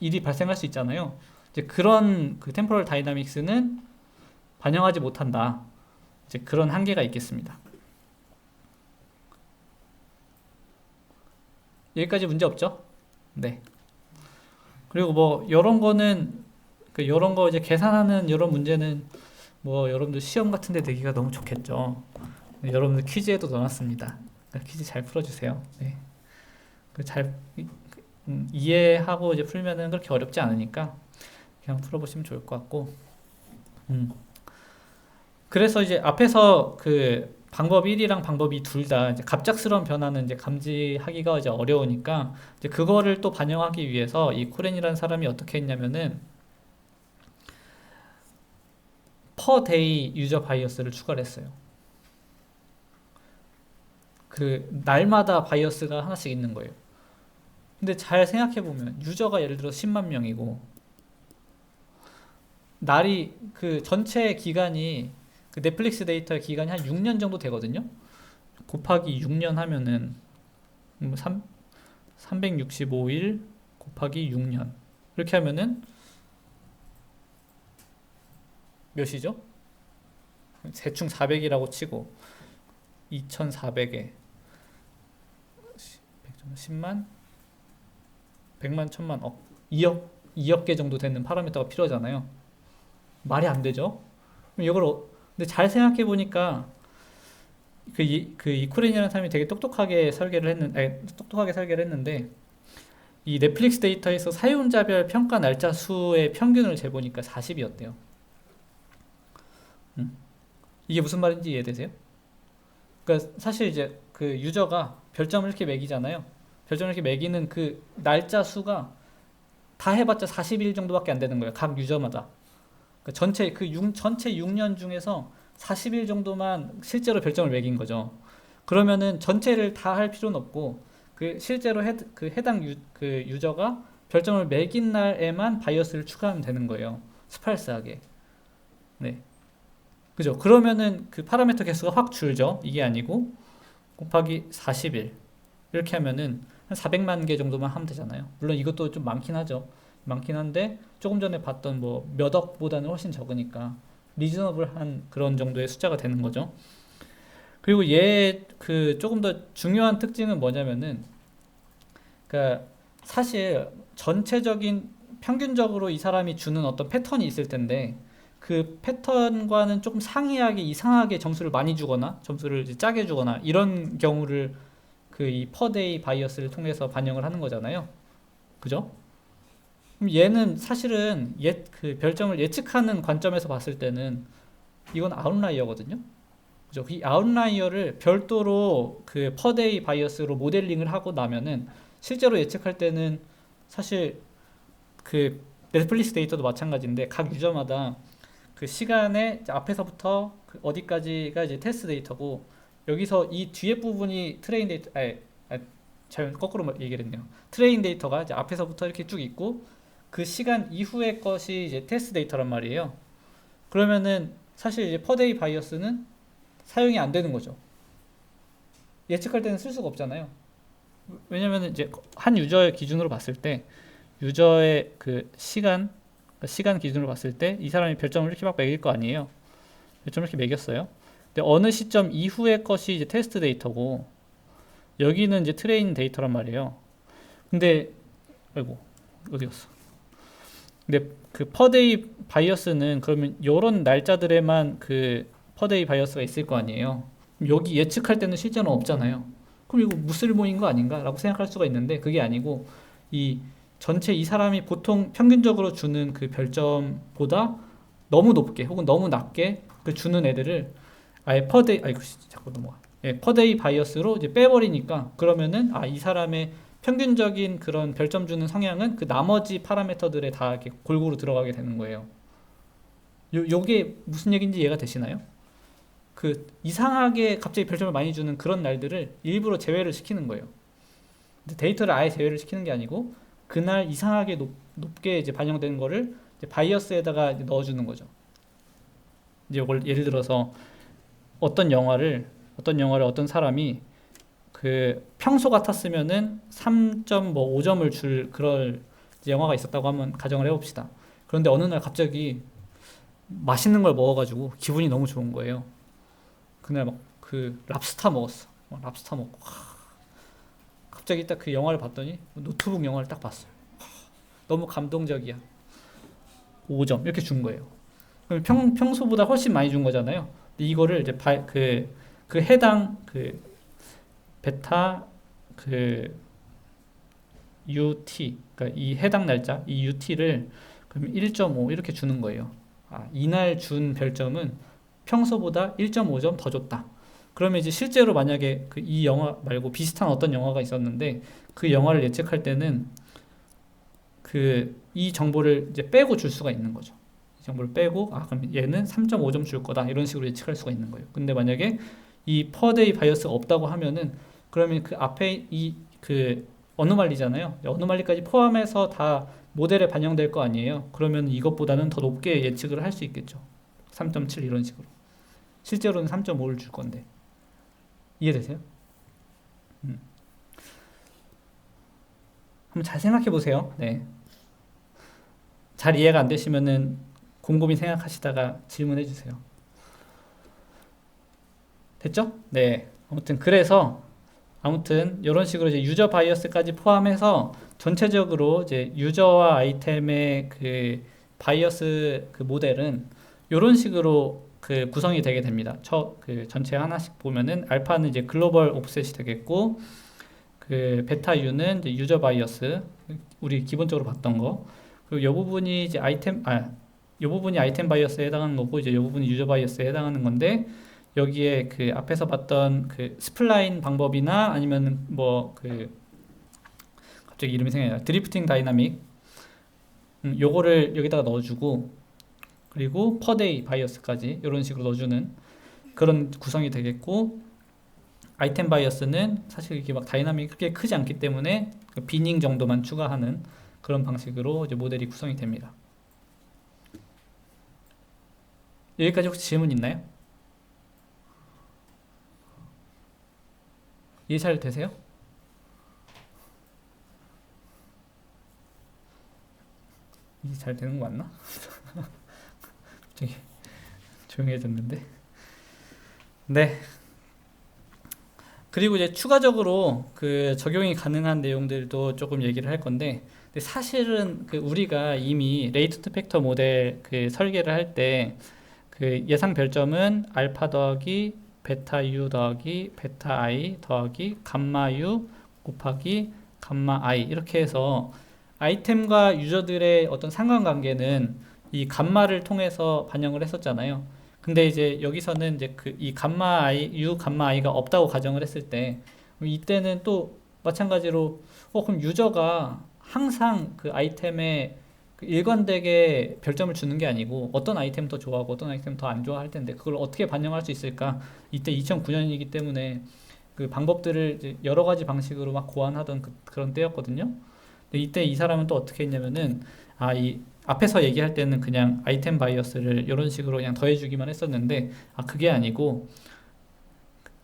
일이 발생할 수 있잖아요. 이제 그런 템포럴 다이나믹스는 반영하지 못한다. 이제 그런 한계가 있겠습니다. 여기까지 문제 없죠? 네. 그리고 뭐 이런 거는 이런 거 이제 계산하는 이런 문제는 뭐 여러분들 시험 같은 데 내기가 너무 좋겠죠. 네, 여러분들 퀴즈에도 넣어놨습니다. 퀴즈 잘 풀어주세요. 네. 잘 이해하고 이제 풀면은 그렇게 어렵지 않으니까 그냥 풀어보시면 좋을 것 같고. 그래서 이제 앞에서 방법 1이랑 방법 2 둘 다 이제 갑작스러운 변화는 이제 감지하기가 이제 어려우니까 이제 그거를 또 반영하기 위해서 이 코렌이라는 사람이 어떻게 했냐면은 per day 유저 바이어스를 추가를 했어요. 그 날마다 바이어스가 하나씩 있는 거예요. 근데 잘 생각해 보면 유저가 예를 들어 10만 명이고 날이 그 전체 기간이 그 넷플릭스 데이터의 기간이 한 6년 정도 되거든요. 곱하기 6년 하면은 365일 곱하기 6년 이렇게 하면은 몇이죠? 대충 400이라고 치고 2400에 10만 100만 1000만 억 2억 개 정도 되는 파라미터가 필요하잖아요. 말이 안 되죠? 그럼 근데 잘 생각해 보니까 그 이쿠렌이라는 사람이 되게 똑똑하게 설계를 했는데 이 넷플릭스 데이터에서 사용자별 평가 날짜 수의 평균을 재보니까 40이었대요. 이게 무슨 말인지 이해되세요? 그러니까 사실 이제 그 유저가 별점을 이렇게 매기잖아요. 별점을 이렇게 매기는 그 날짜 수가 다 해봤자 40일 정도밖에 안 되는 거예요. 각 유저마다. 그러니까 전체 6년 중에서 40일 정도만 실제로 별점을 매긴 거죠. 그러면은 전체를 다 할 필요는 없고 그 실제로 해당 그 유저가 별점을 매긴 날에만 바이어스를 추가하면 되는 거예요. 스팔스하게. 네. 그죠? 그러면은 그 파라미터 개수가 확 줄죠. 이게 아니고 곱하기 40일 이렇게 하면은 한 400만 개 정도만 하면 되잖아요. 물론 이것도 좀 많긴 하죠. 많긴 한데 조금 전에 봤던 뭐 몇 억보다는 훨씬 적으니까 리즈너블한 그런 정도의 숫자가 되는 거죠. 그리고 얘 그 조금 더 중요한 특징은 뭐냐면은 그러니까 사실 전체적인 평균적으로 이 사람이 주는 어떤 패턴이 있을 텐데 그 패턴과는 조금 상이하게 이상하게 점수를 많이 주거나 점수를 이제 짜게 주거나 이런 경우를 그 이 퍼데이 바이어스를 통해서 반영을 하는 거잖아요. 그죠? 그럼 얘는 사실은 그 별점을 예측하는 관점에서 봤을 때는 이건 아웃라이어거든요. 그죠? 이 아웃라이어를 별도로 그 퍼데이 바이어스로 모델링을 하고 나면은 실제로 예측할 때는 사실 그 넷플릭스 데이터도 마찬가지인데 각 유저마다 그 시간에 앞에서부터 그 어디까지가 이제 테스트 데이터고 여기서 이 뒤에 부분이 트레인 데이터 잘 거꾸로 얘기를 했네요. 트레인 데이터가 이제 앞에서부터 이렇게 쭉 있고 그 시간 이후의 것이 이제 테스트 데이터란 말이에요. 그러면은 사실 이제 퍼데이 바이어스는 사용이 안 되는 거죠. 예측할 때는 쓸 수가 없잖아요. 왜냐면 이제 한 유저의 기준으로 봤을 때 유저의 그 시간 기준으로 봤을 때 이 사람이 별점을 이렇게 막 매길 거 아니에요. 별점을 이렇게 매겼어요. 근데 어느 시점 이후의 것이 이제 테스트 데이터고 여기는 이제 트레인 데이터란 말이에요. 근데 아이고 어디 갔어? 근데 그 퍼데이 바이어스는 그러면 요런 날짜들에만 그 퍼데이 바이어스가 있을 거 아니에요. 그럼 여기 예측할 때는 실제는 없잖아요. 그럼 이거 무쓸모인 거 아닌가? 라고 생각할 수가 있는데 그게 아니고 이 전체 이 사람이 보통 평균적으로 주는 그 별점보다 너무 높게 혹은 너무 낮게 그 주는 애들을 아예 퍼데이 아이고 자꾸 넘어가. 예, 퍼데이 바이어스로 이제 빼버리니까 그러면은 이 사람의 평균적인 그런 별점 주는 성향은 그 나머지 파라미터들에 다 이렇게 골고루 들어가게 되는 거예요. 요게 무슨 얘기인지 이해가 되시나요? 그 이상하게 갑자기 별점을 많이 주는 그런 날들을 일부러 제외를 시키는 거예요. 근데 데이터를 아예 제외를 시키는 게 아니고 그날 이상하게 높게 이제 반영되는 거를 이제 바이어스에다가 이제 넣어주는 거죠. 이제 이걸 예를 들어서 어떤 영화를 어떤 사람이 그 평소 같았으면은 3.5점을 줄 그럴 이제 영화가 있었다고 한번 가정을 해봅시다. 그런데 어느 날 갑자기 맛있는 걸 먹어가지고 기분이 너무 좋은 거예요. 그날 막 그 랍스타 먹었어. 랍스타 먹고 갑자기 딱 그 영화를 봤더니 노트북 영화를 딱 봤어요. 너무 감동적이야. 5점 이렇게 준 거예요. 그럼 평소보다 훨씬 많이 준 거잖아요. 근데 이거를 이제 그 해당 그 베타 그 UT 그러니까 이 해당 날짜 이 UT를 그럼 1.5 이렇게 주는 거예요. 이날 준 별점은 평소보다 1.5점 더 줬다. 그러면 이제 실제로 만약에 그 이 영화 말고 비슷한 어떤 영화가 있었는데 그 영화를 예측할 때는 그 이 정보를 이제 빼고 줄 수가 있는 거죠. 이 정보를 빼고 그럼 얘는 3.5점 줄 거다 이런 식으로 예측할 수가 있는 거예요. 근데 만약에 이 퍼데이 바이어스가 없다고 하면은 그러면 그 앞에 이 그 어노말리잖아요. 어노말리까지 포함해서 다 모델에 반영될 거 아니에요. 그러면 이것보다는 더 높게 예측을 할 수 있겠죠. 3.7 이런 식으로. 실제로는 3.5를 줄 건데. 이해되세요? 한번 잘 생각해 보세요. 네. 잘 이해가 안 되시면은 곰곰이 생각하시다가 질문해 주세요. 됐죠? 네. 아무튼 이런 식으로 이제 유저 바이어스까지 포함해서 전체적으로 이제 유저와 아이템의 그 바이어스 그 모델은 이런 식으로 그 구성이 되게 됩니다. 그 전체 하나씩 보면은 알파는 이제 글로벌 옵셋이 되겠고 그 베타 U는 이제 유저 바이어스 우리 기본적으로 봤던 거 그리고 이 부분이 이제 이 부분이 아이템 바이어스에 해당하는 거고 이제 이 부분이 유저 바이어스에 해당하는 건데 여기에 그 앞에서 봤던 그 스플라인 방법이나 아니면 뭐 그 갑자기 이름이 생각이 나 드리프팅 다이나믹 요거를 여기다가 넣어주고 그리고 퍼데이 바이어스까지 이런 식으로 넣어주는 그런 구성이 되겠고 아이템 바이어스는 사실 이게 막 다이나믹이 그렇게 크지 않기 때문에 그 비닝 정도만 추가하는 그런 방식으로 이제 모델이 구성이 됩니다. 여기까지 혹시 질문 있나요? 이해 잘 되세요? 이해 잘 되는 거 맞나? 갑자기 조용해졌는데. 네. 그리고 이제 추가적으로 그 적용이 가능한 내용들도 조금 얘기를 할 건데, 근데 사실은 그 우리가 이미 레이트 팩터 모델 그 설계를 할 때 그 예상 별점은 알파 더하기 베타 U 더하기 베타 I 더하기 감마 U 곱하기 감마 I 이렇게 해서 아이템과 유저들의 어떤 상관관계는 이 감마를 통해서 반영을 했었잖아요. 근데 이제 여기서는 이제 그 이 감마 I, U 감마 I가 없다고 가정을 했을 때 이때는 또 마찬가지로 그럼 유저가 항상 그 아이템에 그 일관되게 별점을 주는 게 아니고 어떤 아이템 더 좋아하고 어떤 아이템 더 안 좋아할 텐데 그걸 어떻게 반영할 수 있을까? 이때 2009년이기 때문에 그 방법들을 이제 여러 가지 방식으로 막 고안하던 그런 때였거든요. 근데 이때 이 사람은 또 어떻게 했냐면은 이 앞에서 얘기할 때는 그냥 아이템 바이어스를 이런 식으로 그냥 더해주기만 했었는데 그게 아니고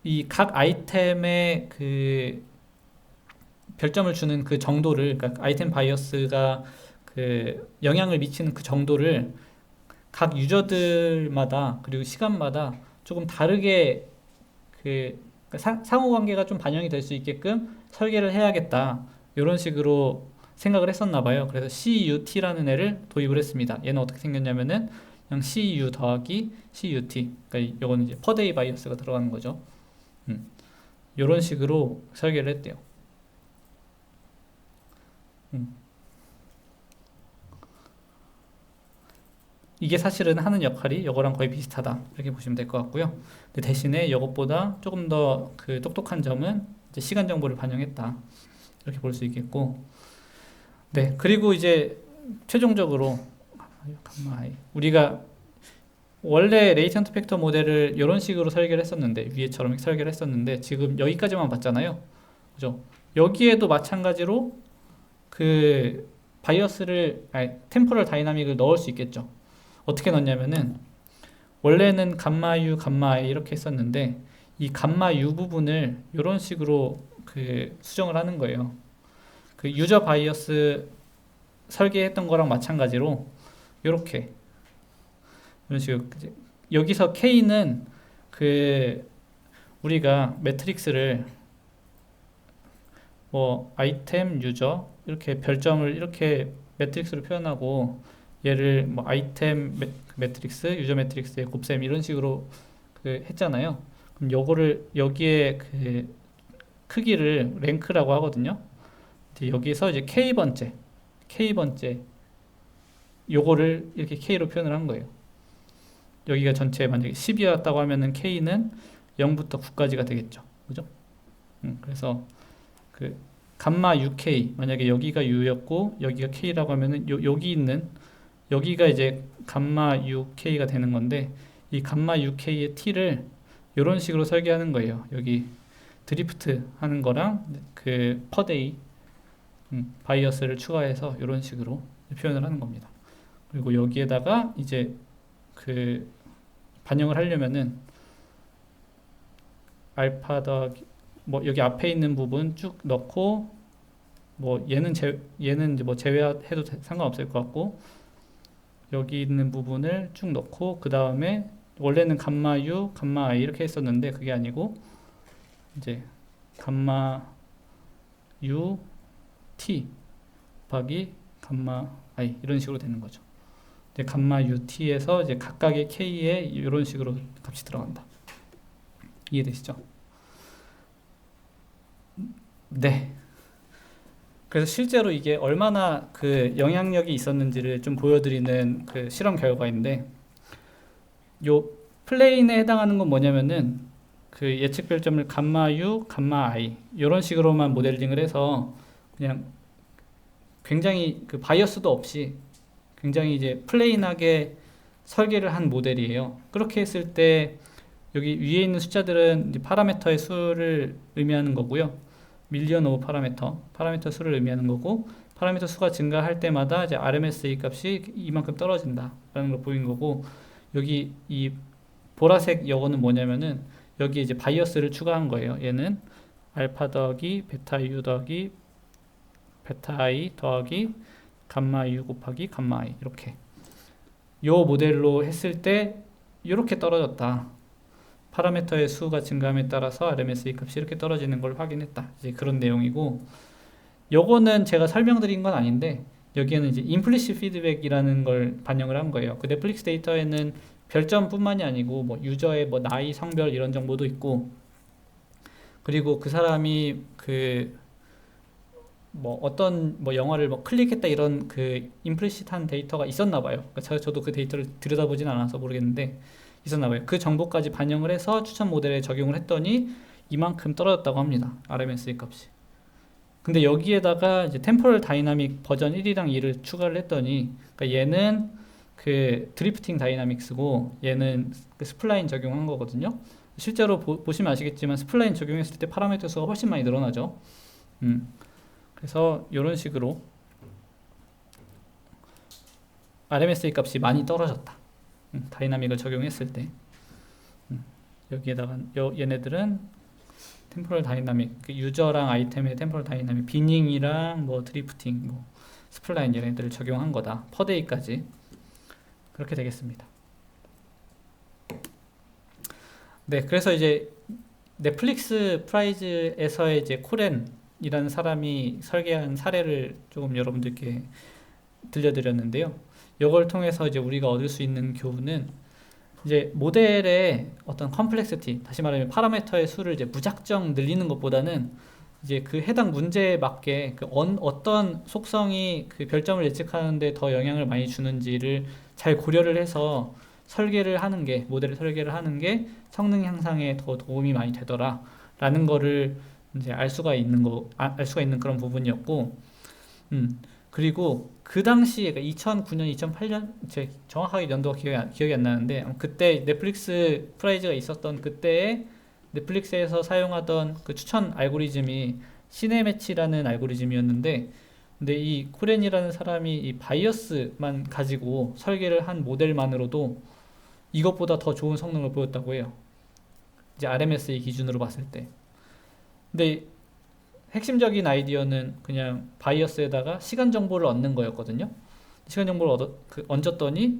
이 각 아이템의 그 별점을 주는 그 정도를 그러니까 아이템 바이어스가 그 영향을 미치는 그 정도를 각 유저들마다 그리고 시간마다 조금 다르게 그 상호관계가 좀 반영이 될 수 있게끔 설계를 해야겠다 이런 식으로 생각을 했었나 봐요. 그래서 CUT라는 애를 도입을 했습니다. 얘는 어떻게 생겼냐면은 그냥 CU 더하기 CUT 그러니까 이거는 이제 퍼데이 바이어스가 들어가는 거죠. 이런 식으로 설계를 했대요. 이게 사실은 하는 역할이 이거랑 거의 비슷하다 이렇게 보시면 될 것 같고요. 근데 대신에 이것보다 조금 더 그 똑똑한 점은 이제 시간 정보를 반영했다 이렇게 볼 수 있겠고, 네 그리고 이제 최종적으로 우리가 원래 레이턴트 팩터 모델을 이런 식으로 설계를 했었는데 위에처럼 설계를 했었는데 지금 여기까지만 봤잖아요, 그죠? 여기에도 마찬가지로 그 바이어스를 템포럴 다이나믹을 넣을 수 있겠죠. 어떻게 넣냐면은 원래는 감마 U, 감마 I 이렇게 했었는데 이 감마 U 부분을 이런 식으로 그 수정을 하는 거예요. 그 유저 바이어스 설계했던 거랑 마찬가지로 이렇게 이런 식으로 여기서 K는 그 우리가 매트릭스를 뭐 아이템 유저 이렇게 별점을 이렇게 매트릭스로 표현하고 얘를 뭐 아이템 매트릭스, 유저 매트릭스의 곱셈 이런 식으로 그 했잖아요. 그럼 요거를 여기에 그 크기를 랭크라고 하거든요. 근데 여기서 이제 K번째 요거를 이렇게 K로 표현을 한 거예요. 여기가 전체 만약에 10이었다고 하면은 K는 0부터 9까지가 되겠죠. 그죠? 그래서 그 감마 UK 만약에 여기가 U였고 여기가 K라고 하면은 여기 있는 여기가 이제 감마 UK가 되는 건데 이 감마 UK의 T를 이런 식으로 설계하는 거예요. 여기 드리프트 하는 거랑 그 퍼데이 바이어스를 추가해서 이런 식으로 표현을 하는 겁니다. 그리고 여기에다가 이제 그 반영을 하려면은 알파 더하기 뭐 여기 앞에 있는 부분 쭉 넣고 뭐 얘는 이제 뭐 제외해도 상관없을 것 같고 여기 있는 부분을 쭉 넣고 그 다음에 원래는 감마 U, 감마 I 이렇게 했었는데 그게 아니고 이제 감마 U T 곱하기 감마 I 이런 식으로 되는 거죠. 이제 감마 UT에서 이제 각각의 K에 이런 식으로 값이 들어간다. 이해되시죠? 네. 그래서 실제로 이게 얼마나 그 영향력이 있었는지를 좀 보여드리는 그 실험 결과인데 요 플레인에 해당하는 건 뭐냐면은 그 예측 별점을 감마 U, 감마 I 이런 식으로만 모델링을 해서 그냥 굉장히 그 바이어스도 없이 굉장히 이제 플레인하게 설계를 한 모델이에요. 그렇게 했을 때 여기 위에 있는 숫자들은 이제 파라미터의 수를 의미하는 거고요. 밀리언 오브 파라미터 수를 의미하는 거고 파라미터 수가 증가할 때마다 이제 RMSA 값이 이만큼 떨어진다라는 걸 보인 거고 여기 이 보라색 요거는 뭐냐면은 여기 이제 바이어스를 추가한 거예요. 얘는 알파 더하기 베타 U 더하기 베타 I 더하기 감마 U 곱하기 감마 I 이렇게 요 모델로 했을 때 이렇게 떨어졌다. 파라미터의 수가 증가함에 따라서 RMSA 값이 이렇게 떨어지는 걸 확인했다. 이제 그런 내용이고 요거는 제가 설명드린 건 아닌데 여기에는 이제 임플리시트 피드백이라는 걸 반영을 한 거예요. 그 넷플릭스 데이터에는 별점뿐만이 아니고 뭐 유저의 뭐 나이, 성별 이런 정보도 있고 그리고 그 사람이 그 뭐 어떤 뭐 영화를 뭐 클릭했다 이런 그 임플리시트한 데이터가 있었나 봐요. 그러니까 저도 그 데이터를 들여다보진 않아서 모르겠는데 있었나 봐요. 그 정보까지 반영을 해서 추천 모델에 적용을 했더니 이만큼 떨어졌다고 합니다. RMSA 값이. 근데 여기에다가 이제 템포럴 다이나믹 버전 1이랑 2를 추가를 했더니 그러니까 얘는 그 드리프팅 다이나믹스고 얘는 그 스플라인 적용한 거거든요. 실제로 보시면 아시겠지만 스플라인 적용했을 때 파라미터 수가 훨씬 많이 늘어나죠. 그래서 이런 식으로 RMSA 값이 많이 떨어졌다. 다이나믹을 적용했을 때 여기에다가 얘네들은 템포럴 다이나믹 그 유저랑 아이템의 템포럴 다이나믹 비닝이랑 뭐 드리프팅 뭐 스플라인 얘네들을 적용한 거다. 퍼데이까지 그렇게 되겠습니다. 네, 그래서 이제 넷플릭스 프라이즈에서의 이제 코렌이라는 사람이 설계한 사례를 조금 여러분들께 들려드렸는데요. 이걸 통해서 이제 우리가 얻을 수 있는 교훈은 이제 모델의 어떤 컴플렉시티, 다시 말하면 파라미터의 수를 이제 무작정 늘리는 것보다는 이제 그 해당 문제에 맞게 그 어떤 속성이 그 별점을 예측하는데 더 영향을 많이 주는지를 잘 고려를 해서 설계를 하는 게 모델을 설계를 하는 게 성능 향상에 더 도움이 많이 되더라라는 거를 이제 알 수가 있는 그런 부분이었고, 그리고 그 당시에 2009년, 2008년 제 정확하게 연도가 기억이 안 나는데 그때 넷플릭스 프라이즈가 있었던 그때에 넷플릭스에서 사용하던 그 추천 알고리즘이 시네매치라는 알고리즘이었는데 근데 이 코렌이라는 사람이 이 바이어스만 가지고 설계를 한 모델만으로도 이것보다 더 좋은 성능을 보였다고 해요. 이제 RMSA 기준으로 봤을 때. 근데 핵심적인 아이디어는 그냥 바이어스에다가 시간 정보를 얻는 거였거든요. 시간 정보를 얹었더니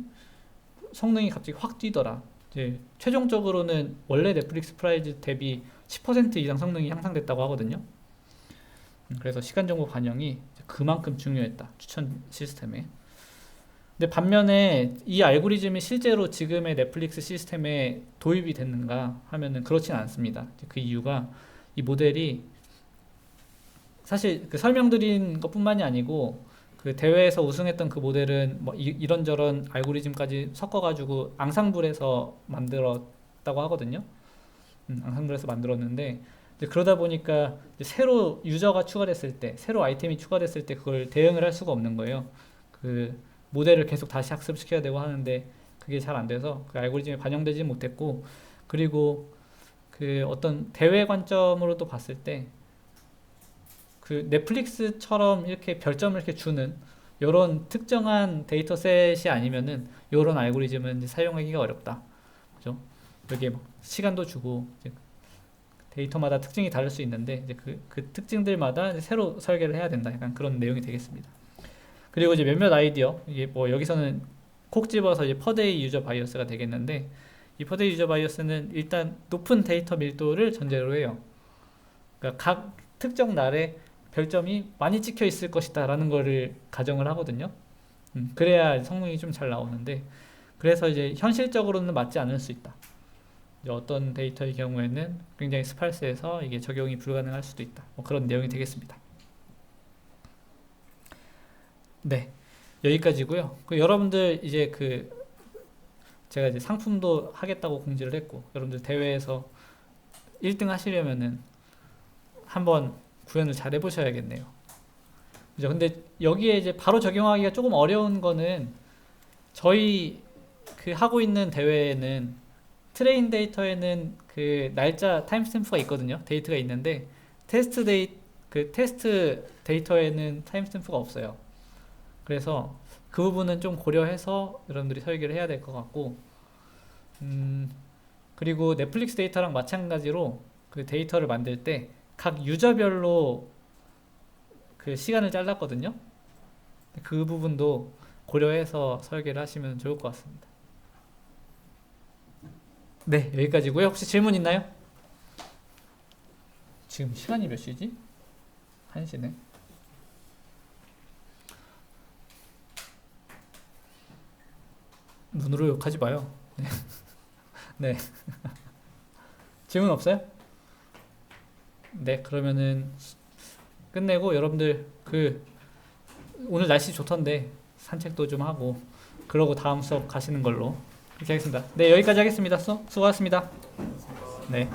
성능이 갑자기 확 뛰더라. 이제 최종적으로는 원래 넷플릭스 프라이즈 대비 10% 이상 성능이 향상됐다고 하거든요. 그래서 시간 정보 반영이 그만큼 중요했다. 추천 시스템에. 근데 반면에 이 알고리즘이 실제로 지금의 넷플릭스 시스템에 도입이 됐는가 하면은 그렇진 않습니다. 그 이유가 이 모델이 사실 그 설명드린 것뿐만이 아니고 그 대회에서 우승했던 그 모델은 뭐 이런저런 알고리즘까지 섞어가지고 앙상블해서 만들었다고 하거든요. 앙상블에서 만들었는데 이제 그러다 보니까 이제 새로 유저가 추가됐을 때, 새로 아이템이 추가됐을 때 그걸 대응을 할 수가 없는 거예요. 그 모델을 계속 다시 학습시켜야 되고 하는데 그게 잘 안 돼서 그 알고리즘에 반영되지 못했고, 그리고 그 어떤 대외 관점으로도 봤을 때 그 넷플릭스처럼 이렇게 별점을 이렇게 주는 이런 특정한 데이터셋이 아니면은 이런 알고리즘은 이제 사용하기가 어렵다. 그죠? 여기에 막 시간도 주고 이제 데이터마다 특징이 다를 수 있는데 이제 그 특징들마다 이제 새로 설계를 해야 된다. 약간 그런 내용이 되겠습니다. 그리고 이제 몇몇 아이디어, 이게 뭐 여기서는 콕 집어서 이제 퍼데이 유저 바이어스가 되겠는데, 이 퍼데이 유저 바이어스는 일단 높은 데이터 밀도를 전제로 해요. 그러니까 각 특정 날에 별점이 많이 찍혀 있을 것이다 라는 거를 가정을 하거든요. 그래야 성능이 좀 잘 나오는데, 그래서 이제 현실적으로는 맞지 않을 수 있다. 이제 어떤 데이터의 경우에는 굉장히 스팔스해서 이게 적용이 불가능할 수도 있다. 뭐 그런 내용이 되겠습니다. 네, 여기까지고요. 그 여러분들 이제 제가 이제 상품도 하겠다고 공지를 했고, 여러분들 대회에서 1등 하시려면은 한번 구현을 잘 해보셔야겠네요. 그죠? 근데 여기에 이제 바로 적용하기가 조금 어려운 거는, 저희 그 하고 있는 대회에는 트레인 데이터에는 그 날짜 타임스탬프가 있거든요. 데이트가 있는데 테스트 데이터에는 타임스탬프가 없어요. 그래서 그 부분은 좀 고려해서 여러분들이 설계를 해야 될 것 같고, 그리고 넷플릭스 데이터랑 마찬가지로 그 데이터를 만들 때 각 유저별로 그 시간을 잘랐거든요. 그 부분도 고려해서 설계를 하시면 좋을 것 같습니다. 네, 여기까지고요. 혹시 질문 있나요? 지금 시간이 몇 시지? 1시네. 눈으로 욕하지 마요. 네. 네. 질문 없어요? 네, 그러면은 끝내고 여러분들 오늘 날씨 좋던데 산책도 좀 하고 그러고 다음 수업 가시는 걸로 그렇게 하겠습니다. 네, 여기까지 하겠습니다. 수고하셨습니다. 네.